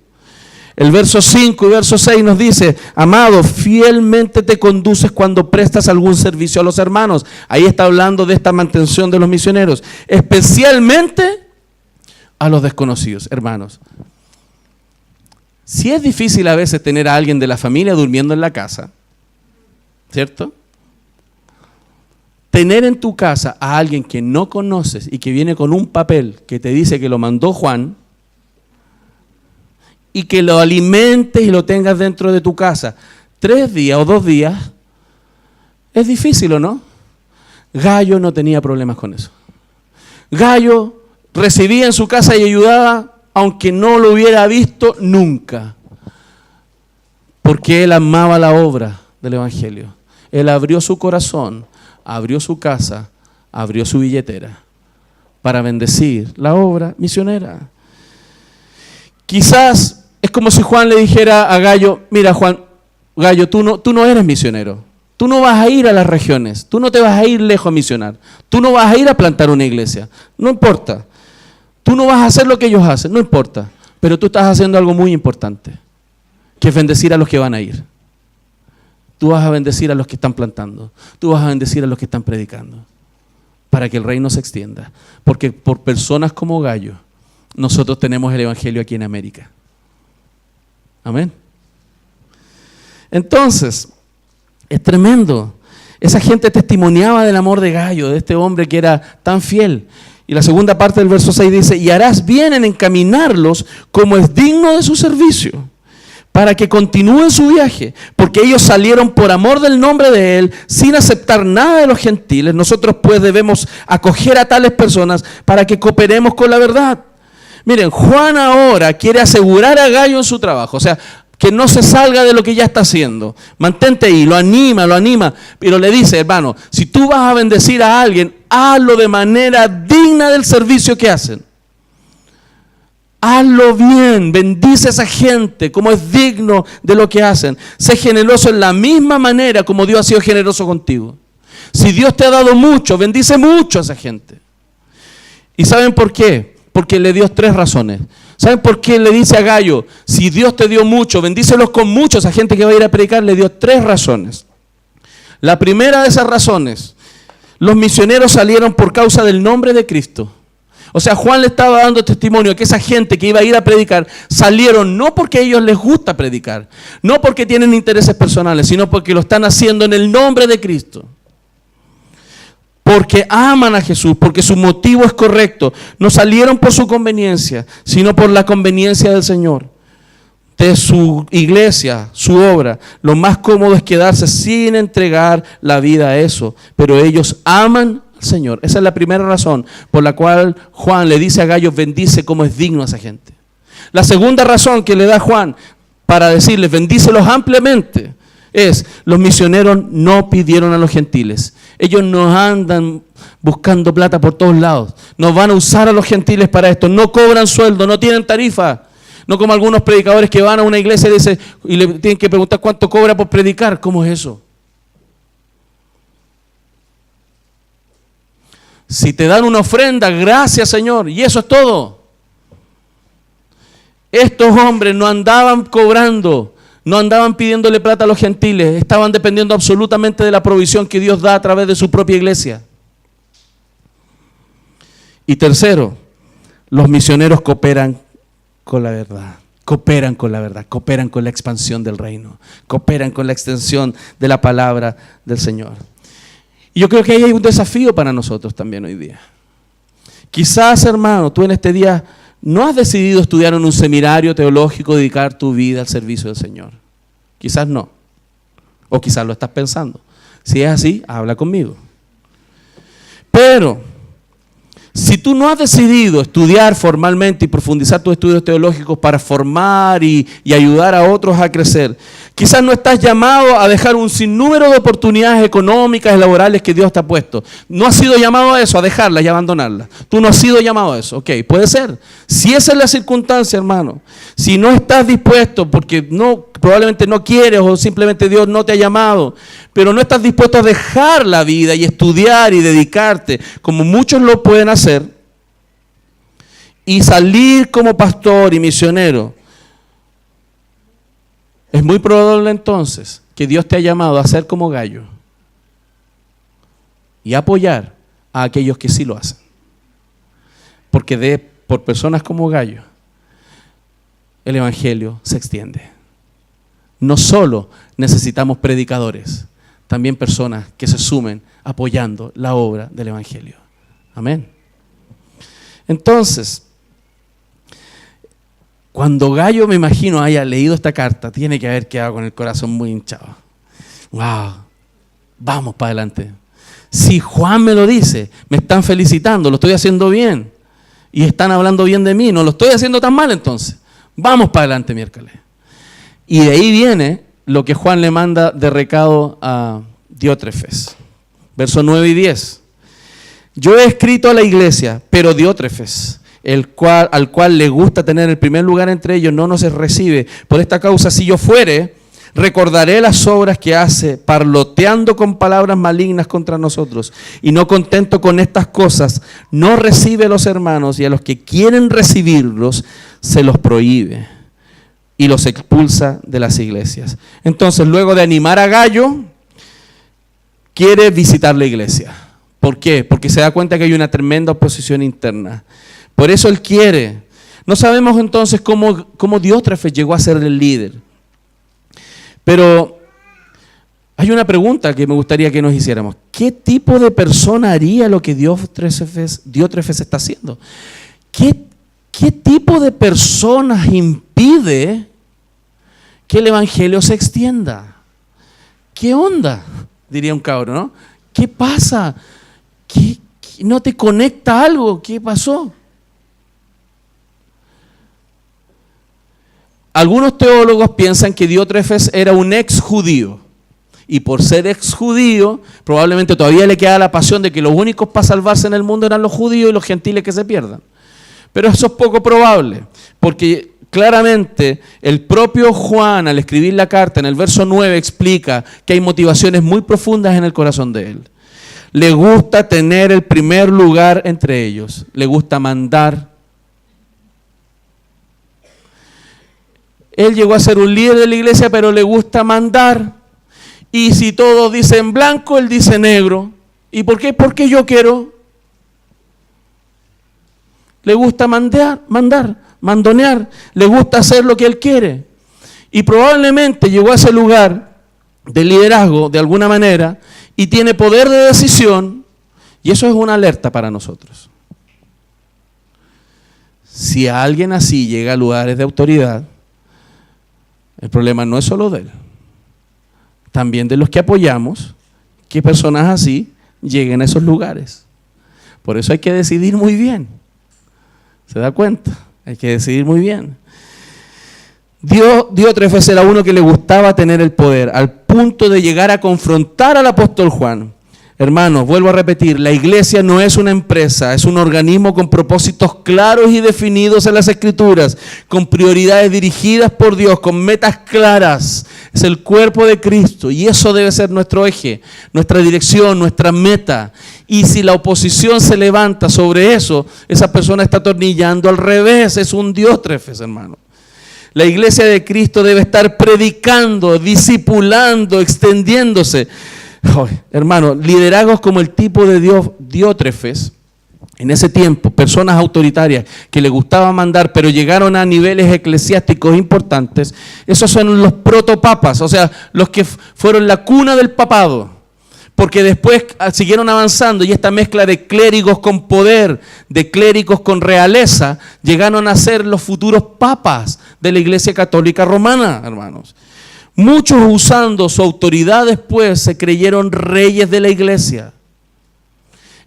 El verso 5 y verso 6 nos dice: amado, fielmente te conduces cuando prestas algún servicio a los hermanos. Ahí está hablando de esta mantención de los misioneros, especialmente a los desconocidos. Hermanos, si es difícil a veces tener a alguien de la familia durmiendo en la casa, ¿cierto? Tener en tu casa a alguien que no conoces y que viene con un papel que te dice que lo mandó Juan y que lo alimentes y lo tengas dentro de tu casa 3 días o 2 días, es difícil, ¿o no? Gallo no tenía problemas con eso. Gallo recibía en su casa y ayudaba aunque no lo hubiera visto nunca, porque él amaba la obra del evangelio. Él abrió su corazón, abrió su casa, abrió su billetera para bendecir la obra misionera. Quizás es como si Juan le dijera a Gallo: mira Gallo, tú no eres misionero, tú no vas a ir a las regiones, tú no te vas a ir lejos a misionar, tú no vas a ir a plantar una iglesia, no importa, tú no vas a hacer lo que ellos hacen, no importa, pero tú estás haciendo algo muy importante, que es bendecir a los que van a ir. Tú vas a bendecir a los que están plantando. Tú vas a bendecir a los que están predicando. Para que el reino se extienda. Porque por personas como Gallo, nosotros tenemos el evangelio aquí en América. Amén. Entonces, es tremendo. Esa gente testimoniaba del amor de Gallo, de este hombre que era tan fiel. Y la segunda parte del verso 6 dice: y harás bien en encaminarlos como es digno de su servicio, para que continúen su viaje, porque ellos salieron por amor del nombre de Él, sin aceptar nada de los gentiles. Nosotros pues debemos acoger a tales personas para que cooperemos con la verdad. Miren, Juan ahora quiere asegurar a Gallo en su trabajo, o sea, que no se salga de lo que ya está haciendo. Mantente ahí, lo anima, pero le dice: hermano, si tú vas a bendecir a alguien, hazlo de manera digna del servicio que hacen. Hazlo bien, bendice a esa gente como es digno de lo que hacen. Sé generoso en la misma manera como Dios ha sido generoso contigo. Si Dios te ha dado mucho, bendice mucho a esa gente. ¿Y saben por qué? Porque le dio 3 razones. ¿Saben por qué le dice a Gallo: si Dios te dio mucho, bendícelos con mucho? A esa gente que va a ir a predicar le dio 3 razones. La primera de esas razones: los misioneros salieron por causa del nombre de Cristo. O sea, Juan le estaba dando testimonio que esa gente que iba a ir a predicar salieron no porque a ellos les gusta predicar, no porque tienen intereses personales, sino porque lo están haciendo en el nombre de Cristo. Porque aman a Jesús, porque su motivo es correcto. No salieron por su conveniencia, sino por la conveniencia del Señor, de su iglesia, su obra. Lo más cómodo es quedarse sin entregar la vida a eso, pero ellos aman Señor. Esa es la primera razón por la cual Juan le dice a Gallo: bendice como es digno a esa gente. La segunda razón que le da Juan para decirles: bendícelos ampliamente, es: los misioneros no pidieron a los gentiles. Ellos no andan buscando plata por todos lados. No van a usar a los gentiles para esto. No cobran sueldo, no tienen tarifa. No como algunos predicadores que van a una iglesia y le tienen que preguntar cuánto cobra por predicar. ¿Cómo es eso? Si te dan una ofrenda, gracias Señor, y eso es todo. Estos hombres no andaban cobrando, no andaban pidiéndole plata a los gentiles, estaban dependiendo absolutamente de la provisión que Dios da a través de su propia iglesia. Y tercero, los misioneros cooperan con la verdad. Cooperan con la verdad, cooperan con la expansión del reino, cooperan con la extensión de la palabra del Señor. Y yo creo que ahí hay un desafío para nosotros también hoy día. Quizás, hermano, tú en este día no has decidido estudiar en un seminario teológico, dedicar tu vida al servicio del Señor. Quizás no. O quizás lo estás pensando. Si es así, habla conmigo. Pero Si tú no has decidido estudiar formalmente y profundizar tus estudios teológicos para formar y ayudar a otros a crecer, quizás no estás llamado a dejar un sinnúmero de oportunidades económicas y laborales que Dios te ha puesto. No has sido llamado a eso, a dejarlas y abandonarlas. Tú no has sido llamado a eso. Ok, puede ser. Si esa es la circunstancia, hermano, si no estás dispuesto porque probablemente no quieres o simplemente Dios no te ha llamado, pero no estás dispuesto a dejar la vida y estudiar y dedicarte, como muchos lo pueden hacer, y salir como pastor y misionero, es muy probable entonces que Dios te ha llamado a ser como Gallo y apoyar a aquellos que sí lo hacen. Porque por personas como Gallo, el evangelio se extiende. No solo necesitamos predicadores, también personas que se sumen apoyando la obra del evangelio. Amén. Entonces, cuando Gallo, me imagino, haya leído esta carta, tiene que haber quedado con el corazón muy hinchado. ¡Wow! Vamos para adelante. Si Juan me lo dice, me están felicitando, lo estoy haciendo bien. Y están hablando bien de mí, no lo estoy haciendo tan mal entonces. Vamos para adelante, miércoles. Y de ahí viene lo que Juan le manda de recado a Diótrefes. Versos 9 y 10. Yo he escrito a la iglesia, pero Diótrefes, al cual le gusta tener el primer lugar entre ellos, no nos recibe. Por esta causa, si yo fuere, recordaré las obras que hace, parloteando con palabras malignas contra nosotros. Y no contento con estas cosas, no recibe a los hermanos, y a los que quieren recibirlos, se los prohíbe y los expulsa de las iglesias. Entonces, luego de animar a Gallo, quiere visitar la iglesia. ¿Por qué? Porque se da cuenta que hay una tremenda oposición interna. Por eso él quiere. No sabemos entonces cómo Diótrefes llegó a ser el líder. Pero hay una pregunta que me gustaría que nos hiciéramos. ¿Qué tipo de persona haría lo que Diótrefes está haciendo? ¿Qué tipo de personas impide que el evangelio se extienda? ¿Qué onda? Diría un cabro, ¿no? ¿Qué pasa? ¿Qué no te conecta algo? ¿Qué pasó? Algunos teólogos piensan que Diótrefes era un ex judío. Y por ser ex judío, probablemente todavía le queda la pasión de que los únicos para salvarse en el mundo eran los judíos y los gentiles que se pierdan. Pero eso es poco probable, porque claramente el propio Juan, al escribir la carta, en el verso 9 explica que hay motivaciones muy profundas en el corazón de él. Le gusta tener el primer lugar entre ellos, le gusta mandar. Él llegó a ser un líder de la iglesia, pero le gusta mandar. Y si todos dicen blanco, él dice negro. ¿Y por qué? Porque yo quiero. Le gusta mandar, mandonear. Le gusta hacer lo que él quiere. Y probablemente llegó a ese lugar de liderazgo de alguna manera y tiene poder de decisión. Y eso es una alerta para nosotros. Si alguien así llega a lugares de autoridad, el problema no es solo de él, también de los que apoyamos que personas así lleguen a esos lugares. Por eso hay que decidir muy bien. ¿Se da cuenta? Hay que decidir muy bien. Diótrefes era uno que le gustaba tener el poder, al punto de llegar a confrontar al apóstol Juan. Hermanos, vuelvo a repetir, la iglesia no es una empresa, es un organismo con propósitos claros y definidos en las Escrituras, con prioridades dirigidas por Dios, con metas claras. Es el cuerpo de Cristo y eso debe ser nuestro eje, nuestra dirección, nuestra meta. Y si la oposición se levanta sobre eso, esa persona está atornillando al revés, es un Diótrefes, hermano. La iglesia de Cristo debe estar predicando, discipulando, extendiéndose. Oh, hermano, liderazgos como el tipo de Diótrefes, en ese tiempo, personas autoritarias que les gustaba mandar, pero llegaron a niveles eclesiásticos importantes, esos son los protopapas, o sea, los que fueron la cuna del papado, porque después siguieron avanzando y esta mezcla de clérigos con poder, de clérigos con realeza, llegaron a ser los futuros papas de la Iglesia Católica Romana, hermanos. Muchos usando su autoridad después se creyeron reyes de la iglesia.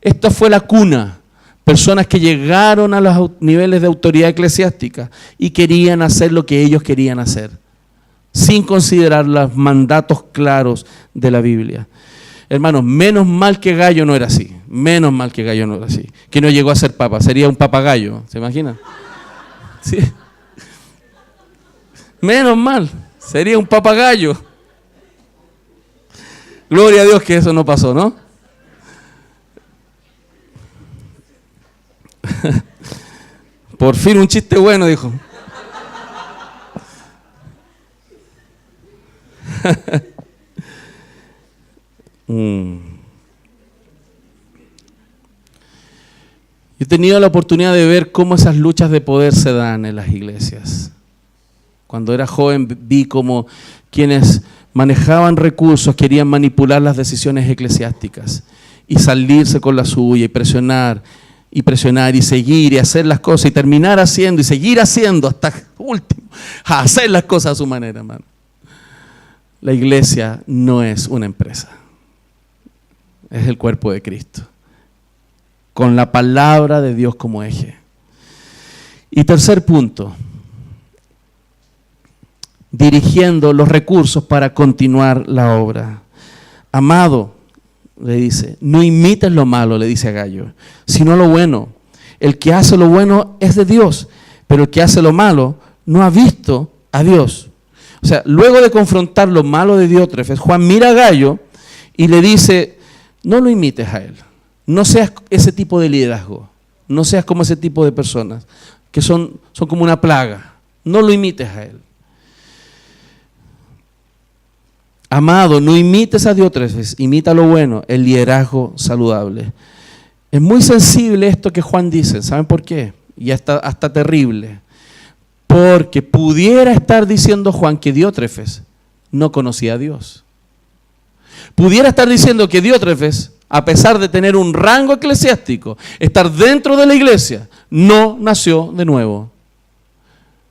Esta fue la cuna Personas que llegaron a los niveles de autoridad eclesiástica y querían hacer lo que ellos querían hacer, sin considerar los mandatos claros de la Biblia. Hermanos, menos mal que Gallo no era así. Menos mal que Gallo no era así. Que no llegó a ser papa. Sería un papagayo. ¿Se imaginan? Sí. Menos mal. Sería un papagayo. Gloria a Dios que eso no pasó, ¿no? Por fin un chiste bueno, dijo. He tenido la oportunidad de ver cómo esas luchas de poder se dan en las iglesias. Cuando era joven vi cómo quienes manejaban recursos querían manipular las decisiones eclesiásticas y salirse con la suya y presionar y seguir y hacer las cosas y terminar haciendo y seguir haciendo hasta último, a hacer las cosas a su manera, hermano. La iglesia no es una empresa, es el cuerpo de Cristo, con la palabra de Dios como eje. Y tercer punto, dirigiendo los recursos para continuar la obra. Amado, le dice, no imites lo malo, le dice a Gallo, sino lo bueno. El que hace lo bueno es de Dios, pero el que hace lo malo no ha visto a Dios. O sea, luego de confrontar lo malo de Diótrefes, Juan mira a Gallo y le dice, no lo imites a él, no seas ese tipo de liderazgo, no seas como ese tipo de personas, que son como una plaga, no lo imites a él. Amado, no imites a Diótrefes, imita lo bueno, el liderazgo saludable. Es muy sensible esto que Juan dice, ¿saben por qué? Y hasta terrible. Porque pudiera estar diciendo Juan que Diótrefes no conocía a Dios. Pudiera estar diciendo que Diótrefes, a pesar de tener un rango eclesiástico, estar dentro de la iglesia, no nació de nuevo.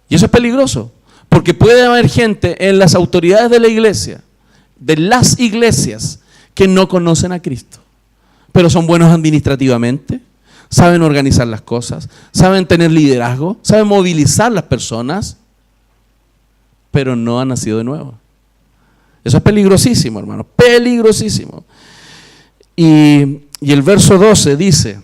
Y eso es peligroso, porque puede haber gente en las autoridades de la iglesia, de las iglesias, que no conocen a Cristo, pero son buenos administrativamente, saben organizar las cosas, saben tener liderazgo, saben movilizar las personas, pero no han nacido de nuevo. Eso es peligrosísimo, hermano, peligrosísimo. Y el verso 12 dice,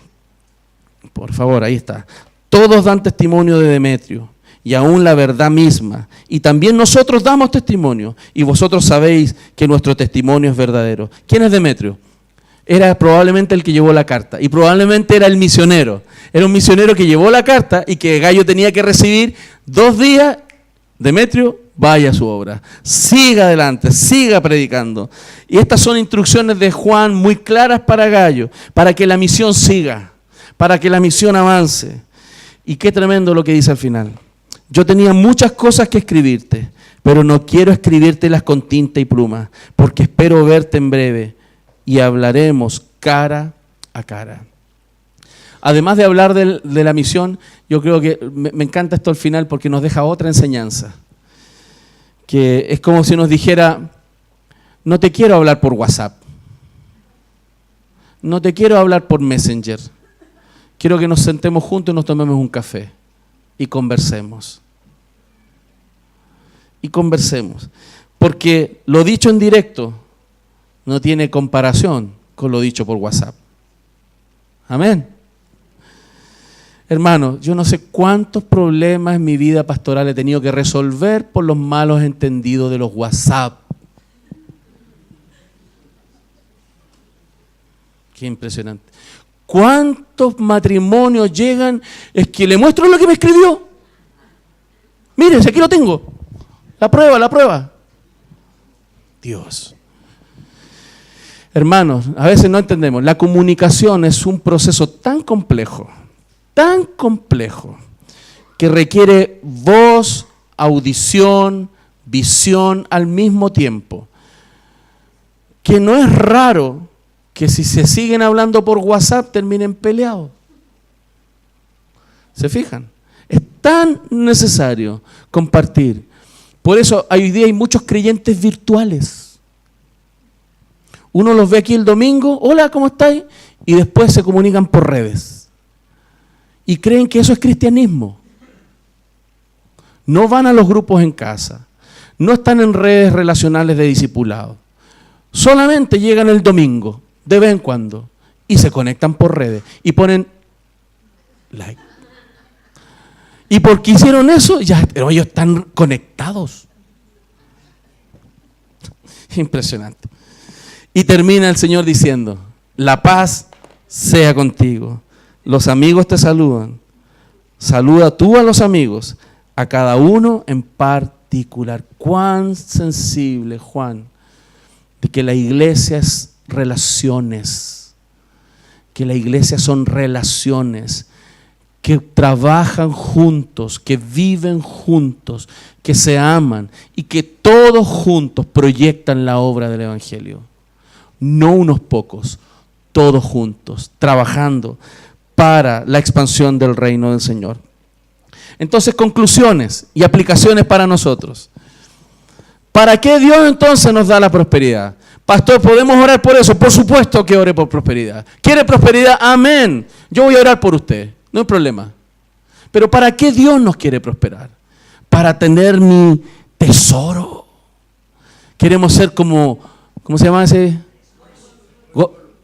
por favor, ahí está, todos dan testimonio de Demetrio, y aún la verdad misma, y también nosotros damos testimonio, y vosotros sabéis que nuestro testimonio es verdadero. ¿Quién es Demetrio? Era probablemente el que llevó la carta, y probablemente era el misionero. Era un misionero que llevó la carta y que Gallo tenía que recibir 2 días. Demetrio, vaya a su obra, siga adelante, siga predicando. Y estas son instrucciones de Juan muy claras para Gallo, para que la misión siga, para que la misión avance. Y qué tremendo lo que dice al final. Yo tenía muchas cosas que escribirte, pero no quiero escribírtelas con tinta y pluma, porque espero verte en breve y hablaremos cara a cara. Además de hablar de la misión, yo creo que me encanta esto al final porque nos deja otra enseñanza, que es como si nos dijera, no te quiero hablar por WhatsApp, no te quiero hablar por Messenger, quiero que nos sentemos juntos y nos tomemos un café y conversemos. Y conversemos. Porque lo dicho en directo no tiene comparación con lo dicho por WhatsApp. Amén. Hermano, yo no sé cuántos problemas en mi vida pastoral he tenido que resolver por los malos entendidos de los WhatsApp. Qué impresionante. ¿Cuántos matrimonios llegan? Es que le muestro lo que me escribió. Miren, aquí lo tengo. La prueba. Dios. Hermanos, a veces no entendemos. La comunicación es un proceso tan complejo, que requiere voz, audición, visión al mismo tiempo. Que no es raro que si se siguen hablando por WhatsApp terminen peleados. ¿Se fijan? Es tan necesario compartir. Por eso hoy día hay muchos creyentes virtuales. Uno los ve aquí el domingo, hola, ¿cómo estáis? Y después se comunican por redes. y creen que eso es cristianismo. No van a los grupos en casa, no están en redes relacionales de discipulado. Solamente llegan el domingo, de vez en cuando, y se conectan por redes y ponen like. Y porque hicieron eso, ya ellos están conectados. Impresionante. Y termina el Señor diciendo: la paz sea contigo. Los amigos te saludan. Saluda tú a los amigos, a cada uno en particular. Cuán sensible, Juan, de que la iglesia es relaciones. Que la iglesia son relaciones que trabajan juntos, que viven juntos, que se aman y que todos juntos proyectan la obra del Evangelio. No unos pocos, todos juntos, trabajando para la expansión del reino del Señor. Entonces, conclusiones y aplicaciones para nosotros. ¿Para qué Dios entonces nos da la prosperidad? Pastor, ¿podemos orar por eso? Por supuesto que ore por prosperidad. ¿Quiere prosperidad? Amén. Yo voy a orar por usted, no hay problema. Pero ¿para qué Dios nos quiere prosperar? Para tener mi tesoro. Queremos ser como, ¿cómo se llama ese?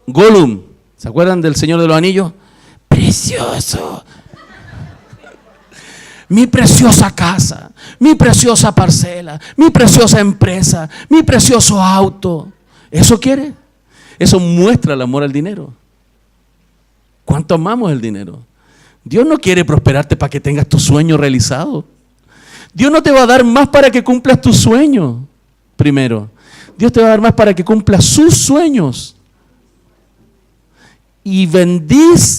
Gollum. ¿Se acuerdan del Señor de los Anillos? Precioso. Mi preciosa casa, mi preciosa parcela, mi preciosa empresa, mi precioso auto. ¿Eso quiere? Eso muestra el amor al dinero. ¿Cuánto amamos el dinero? Dios no quiere prosperarte para que tengas tu sueño realizado. Dios no te va a dar más para que cumplas tus sueños. Primero, Dios te va a dar más para que cumplas sus sueños. Y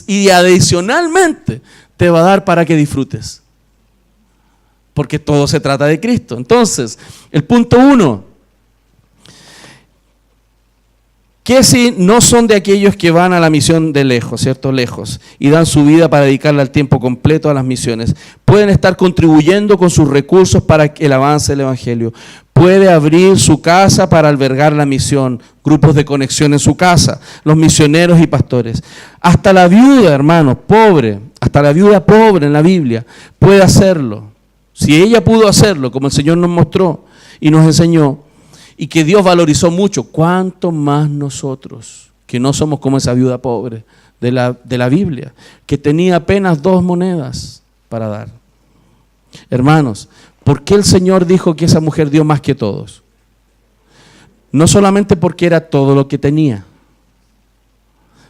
y adicionalmente te va a dar para que disfrutes. Porque todo se trata de Cristo. Entonces, el punto 1. ¿Qué si no son de aquellos que van a la misión de lejos, cierto? Lejos, y dan su vida para dedicarle al tiempo completo a las misiones? Pueden estar contribuyendo con sus recursos para el avance del Evangelio. Puede abrir su casa para albergar la misión, grupos de conexión en su casa, los misioneros y pastores. Hasta la viuda, hermanos, pobre, hasta la viuda pobre en la Biblia puede hacerlo. Si ella pudo hacerlo, como el Señor nos mostró y nos enseñó, y que Dios valorizó mucho, ¿cuánto más nosotros, que no somos como esa viuda pobre de la Biblia, que tenía apenas 2 monedas para dar? Hermanos, ¿por qué el Señor dijo que esa mujer dio más que todos? No solamente porque era todo lo que tenía.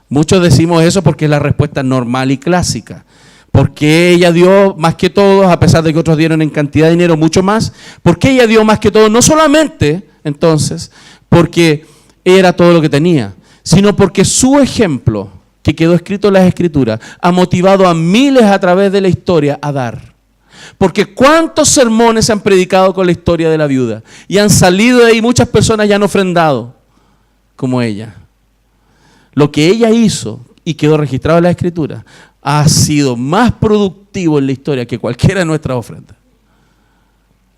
Muchos decimos eso porque es la respuesta normal y clásica. Porque ella dio más que todos, a pesar de que otros dieron en cantidad de dinero mucho más. Porque ella dio más que todos, no solamente, entonces, porque era todo lo que tenía, sino porque su ejemplo, que quedó escrito en las Escrituras, ha motivado a miles a través de la historia a dar. Porque cuántos sermones se han predicado con la historia de la viuda, y han salido de ahí muchas personas y han ofrendado, como ella. Lo que ella hizo, y quedó registrado en las Escrituras, ha sido más productivo en la historia que cualquiera de nuestras ofrendas.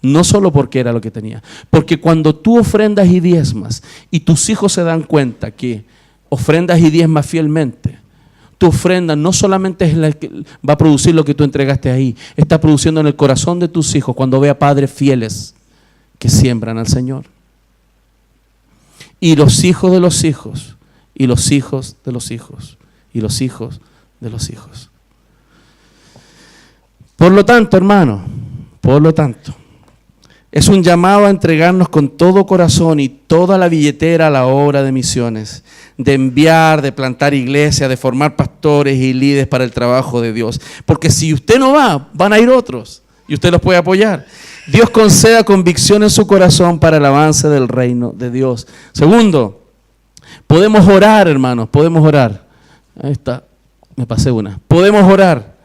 No solo porque era lo que tenía, porque cuando tú ofrendas y diezmas y tus hijos se dan cuenta que ofrendas y diezmas fielmente, tu ofrenda no solamente es la que va a producir lo que tú entregaste ahí, está produciendo en el corazón de tus hijos cuando vea padres fieles que siembran al Señor. Y los hijos de los hijos, y los hijos de los hijos, y los hijos de los hijos. Por lo tanto, hermano, es un llamado a entregarnos con todo corazón y toda la billetera a la obra de misiones, de enviar, de plantar iglesias, de formar pastores y líderes para el trabajo de Dios. Porque si usted no va, van a ir otros y usted los puede apoyar. Dios conceda convicción en su corazón para el avance del reino de Dios. Segundo, podemos orar, hermanos, podemos orar. Ahí está. Me pasé una. Podemos orar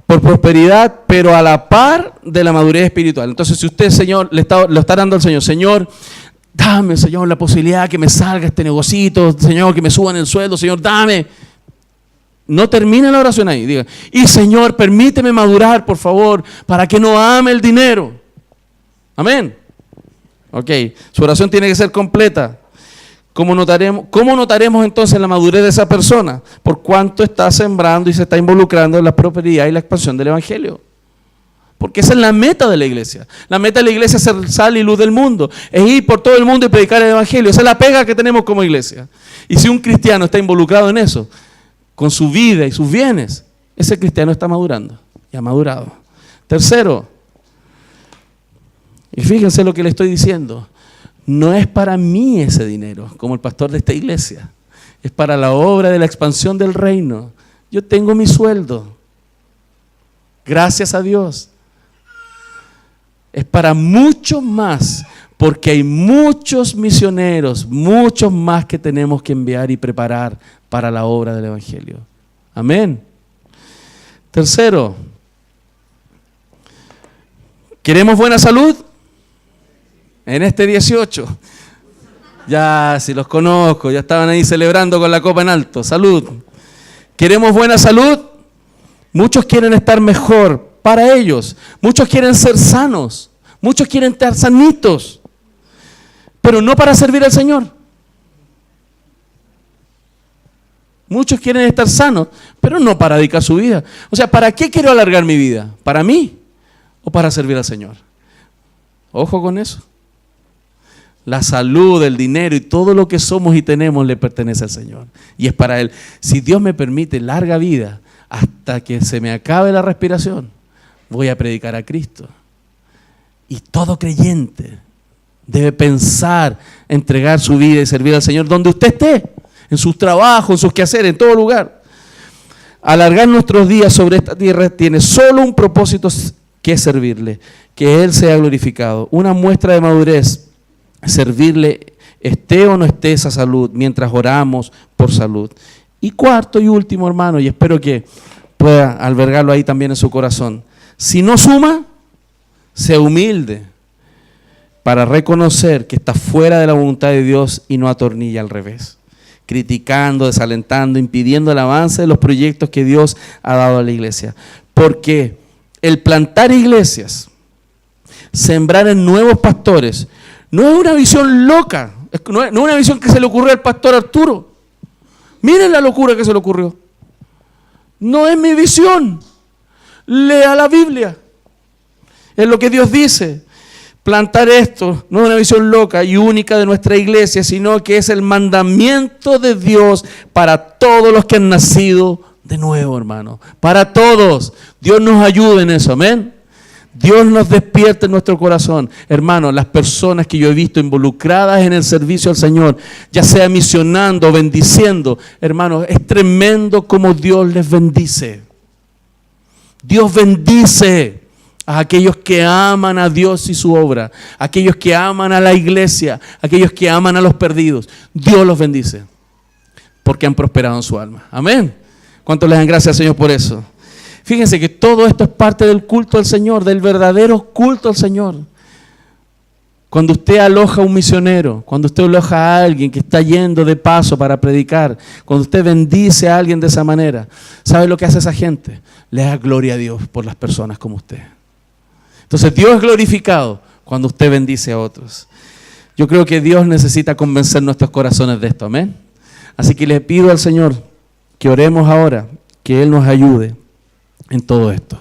por prosperidad, pero a la par de la madurez espiritual. Entonces, si usted, Señor, lo está dando al Señor, Señor, dame, Señor, la posibilidad que me salga este negocito, Señor, que me suban el sueldo, Señor, dame. No termine la oración ahí. Diga, y Señor, permíteme madurar, por favor, para que no ame el dinero. Amén. Ok, su oración tiene que ser completa. ¿Cómo notaremos entonces la madurez de esa persona? Por cuánto está sembrando y se está involucrando en la prosperidad y la expansión del Evangelio. Porque esa es la meta de la iglesia. La meta de la iglesia es ser sal y luz del mundo. Es ir por todo el mundo y predicar el Evangelio. Esa es la pega que tenemos como iglesia. Y si un cristiano está involucrado en eso, con su vida y sus bienes, ese cristiano está madurando. Y ha madurado. Tercero, y fíjense lo que le estoy diciendo, no es para mí ese dinero, como el pastor de esta iglesia. Es para la obra de la expansión del reino. Yo tengo mi sueldo. Gracias a Dios. Es para mucho más, porque hay muchos misioneros, muchos más que tenemos que enviar y preparar para la obra del Evangelio. Amén. Tercero, ¿queremos buena salud? En este 18. Ya, si los conozco, ya estaban ahí celebrando con la copa en alto. Salud. ¿Queremos buena salud? Muchos quieren estar mejor para ellos. Muchos quieren ser sanos. Muchos quieren estar sanitos. Pero no para servir al Señor. Muchos quieren estar sanos, pero no para dedicar su vida. O sea, ¿para qué quiero alargar mi vida? ¿Para mí o para servir al Señor? Ojo con eso. La salud, el dinero y todo lo que somos y tenemos le pertenece al Señor. Y es para Él. Si Dios me permite larga vida hasta que se me acabe la respiración, voy a predicar a Cristo. Y todo creyente debe pensar, entregar su vida y servir al Señor donde usted esté, en sus trabajos, en sus quehaceres, en todo lugar. Alargar nuestros días sobre esta tierra tiene solo un propósito, que es servirle, que Él sea glorificado. Una muestra de madurez, servirle, esté o no esté esa salud, mientras oramos por salud. Y cuarto y último, hermano, y espero que pueda albergarlo ahí también en su corazón. Si no suma, sea humilde para reconocer que está fuera de la voluntad de Dios y no atornilla al revés, criticando, desalentando, impidiendo el avance de los proyectos que Dios ha dado a la iglesia. Porque el plantar iglesias, sembrar en nuevos pastores, no es una visión loca, no es una visión que se le ocurrió al pastor Arturo. Miren la locura que se le ocurrió. No es mi visión. Lea la Biblia. Es lo que Dios dice. Plantar esto no es una visión loca y única de nuestra iglesia, sino que es el mandamiento de Dios para todos los que han nacido de nuevo, hermano. Para todos. Dios nos ayude en eso, amén. Dios nos despierte en nuestro corazón. Hermano, las personas que yo he visto involucradas en el servicio al Señor, ya sea misionando o bendiciendo, hermano, es tremendo como Dios les bendice. Dios bendice a aquellos que aman a Dios y su obra, aquellos que aman a la iglesia, aquellos que aman a los perdidos. Dios los bendice porque han prosperado en su alma. Amén. ¿Cuántos le dan gracias al Señor por eso? Fíjense que todo esto es parte del culto al Señor, del verdadero culto al Señor. Cuando usted aloja a un misionero, cuando usted aloja a alguien que está yendo de paso para predicar, cuando usted bendice a alguien de esa manera, ¿sabe lo que hace esa gente? Le da gloria a Dios por las personas como usted. Entonces Dios es glorificado cuando usted bendice a otros. Yo creo que Dios necesita convencer nuestros corazones de esto, amén. Así que le pido al Señor que oremos ahora, que Él nos ayude en todo esto.